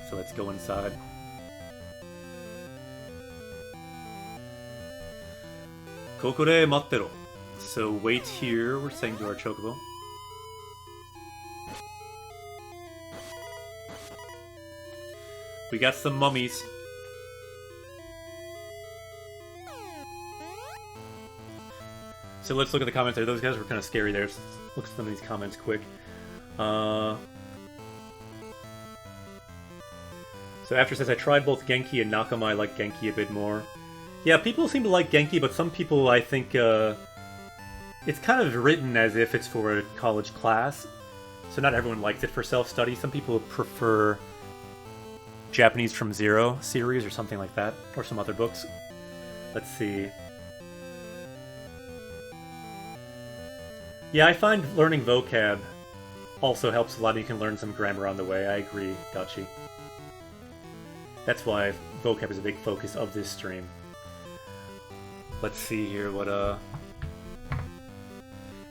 So let's go inside. Kokore mattero. So wait here, we're saying to our chocobo. We got some mummies. So let's look at the comments there. Those guys were kind of scary there. Let's look at some of these comments quick. So After says, I tried both Genki and Nakama. I like Genki a bit more. Yeah, people seem to like Genki, but some people, I think, it's kind of written as if it's for a college class. So not everyone likes it for self-study. Some people prefer Japanese from Zero series or something like that, or some other books. Let's see. Yeah, I find learning vocab also helps a lot, and you can learn some grammar on the way. I agree, Dachi. That's why vocab is a big focus of this stream. Let's see here what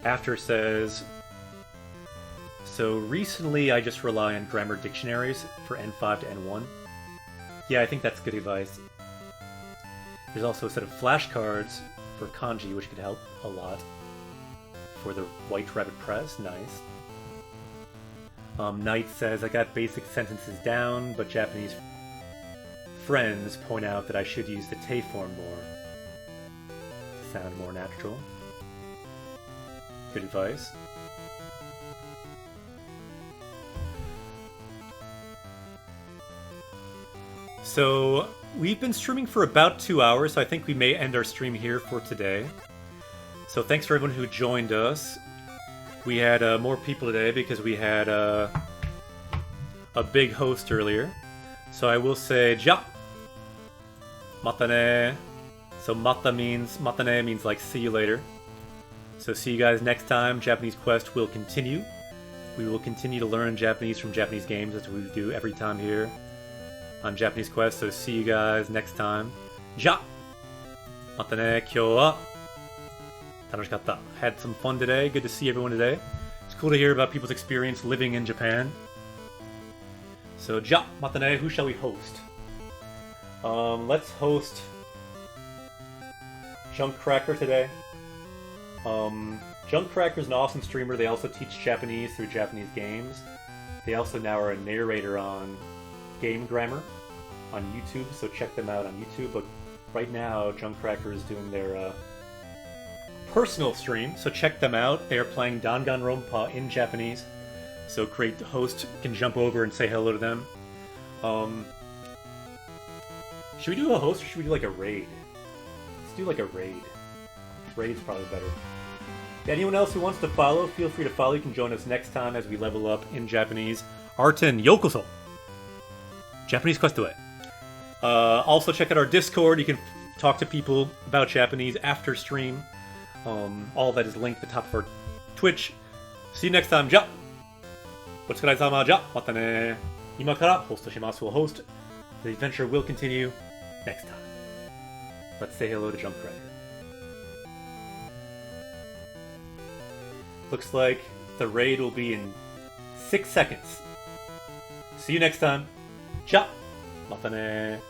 After says, so recently I just rely on grammar dictionaries for N5 to N1. Yeah, I think that's good advice. There's also a set of flashcards for kanji, which could help a lot. For the White Rabbit Press, nice. Knight says, I got basic sentences down, but Japanese friends point out that I should use the te form more. To sound more natural. Good advice. So, we've been streaming for about 2 hours, so I think we may end our stream here for today. So thanks for everyone who joined us. We had more people today because we had a big host earlier. So I will say, ja! Matane. So matane means like see you later. So see you guys next time. Japanese Quest will continue. We will continue to learn Japanese from Japanese games as we do every time here on Japanese Quest. So see you guys next time. Ja! Matane, kyou wa. Had some fun today. Good to see everyone today. It's cool to hear about people's experience living in Japan. So, ja, matane, who shall we host? Let's host Junkcracker today. Junkcracker's an awesome streamer. They also teach Japanese through Japanese games. They also now are a narrator on Game Grammar on YouTube, so check them out on YouTube. But right now, Junkcracker is doing their personal stream, so check them out. They are playing Danganronpa in Japanese, so great host can jump over and say hello to them. Should we do a host or should we do like a raid? Let's do like a raid. Raid's probably better. Anyone else who wants to follow, feel free to follow. You can join us next time as we level up in Japanese. Arten, yokoso! Japanese Quest away. Also check out our Discord. You can talk to people about Japanese after stream. All that is linked at the top of our Twitch. See you next time. Ja! Otsukaresama, ja! Matane! Imakara, host Toshimasu will host. The adventure will continue next time. Let's say hello to Junkcracker. Looks like the raid will be in 6 seconds. See you next time. Ja! Matane!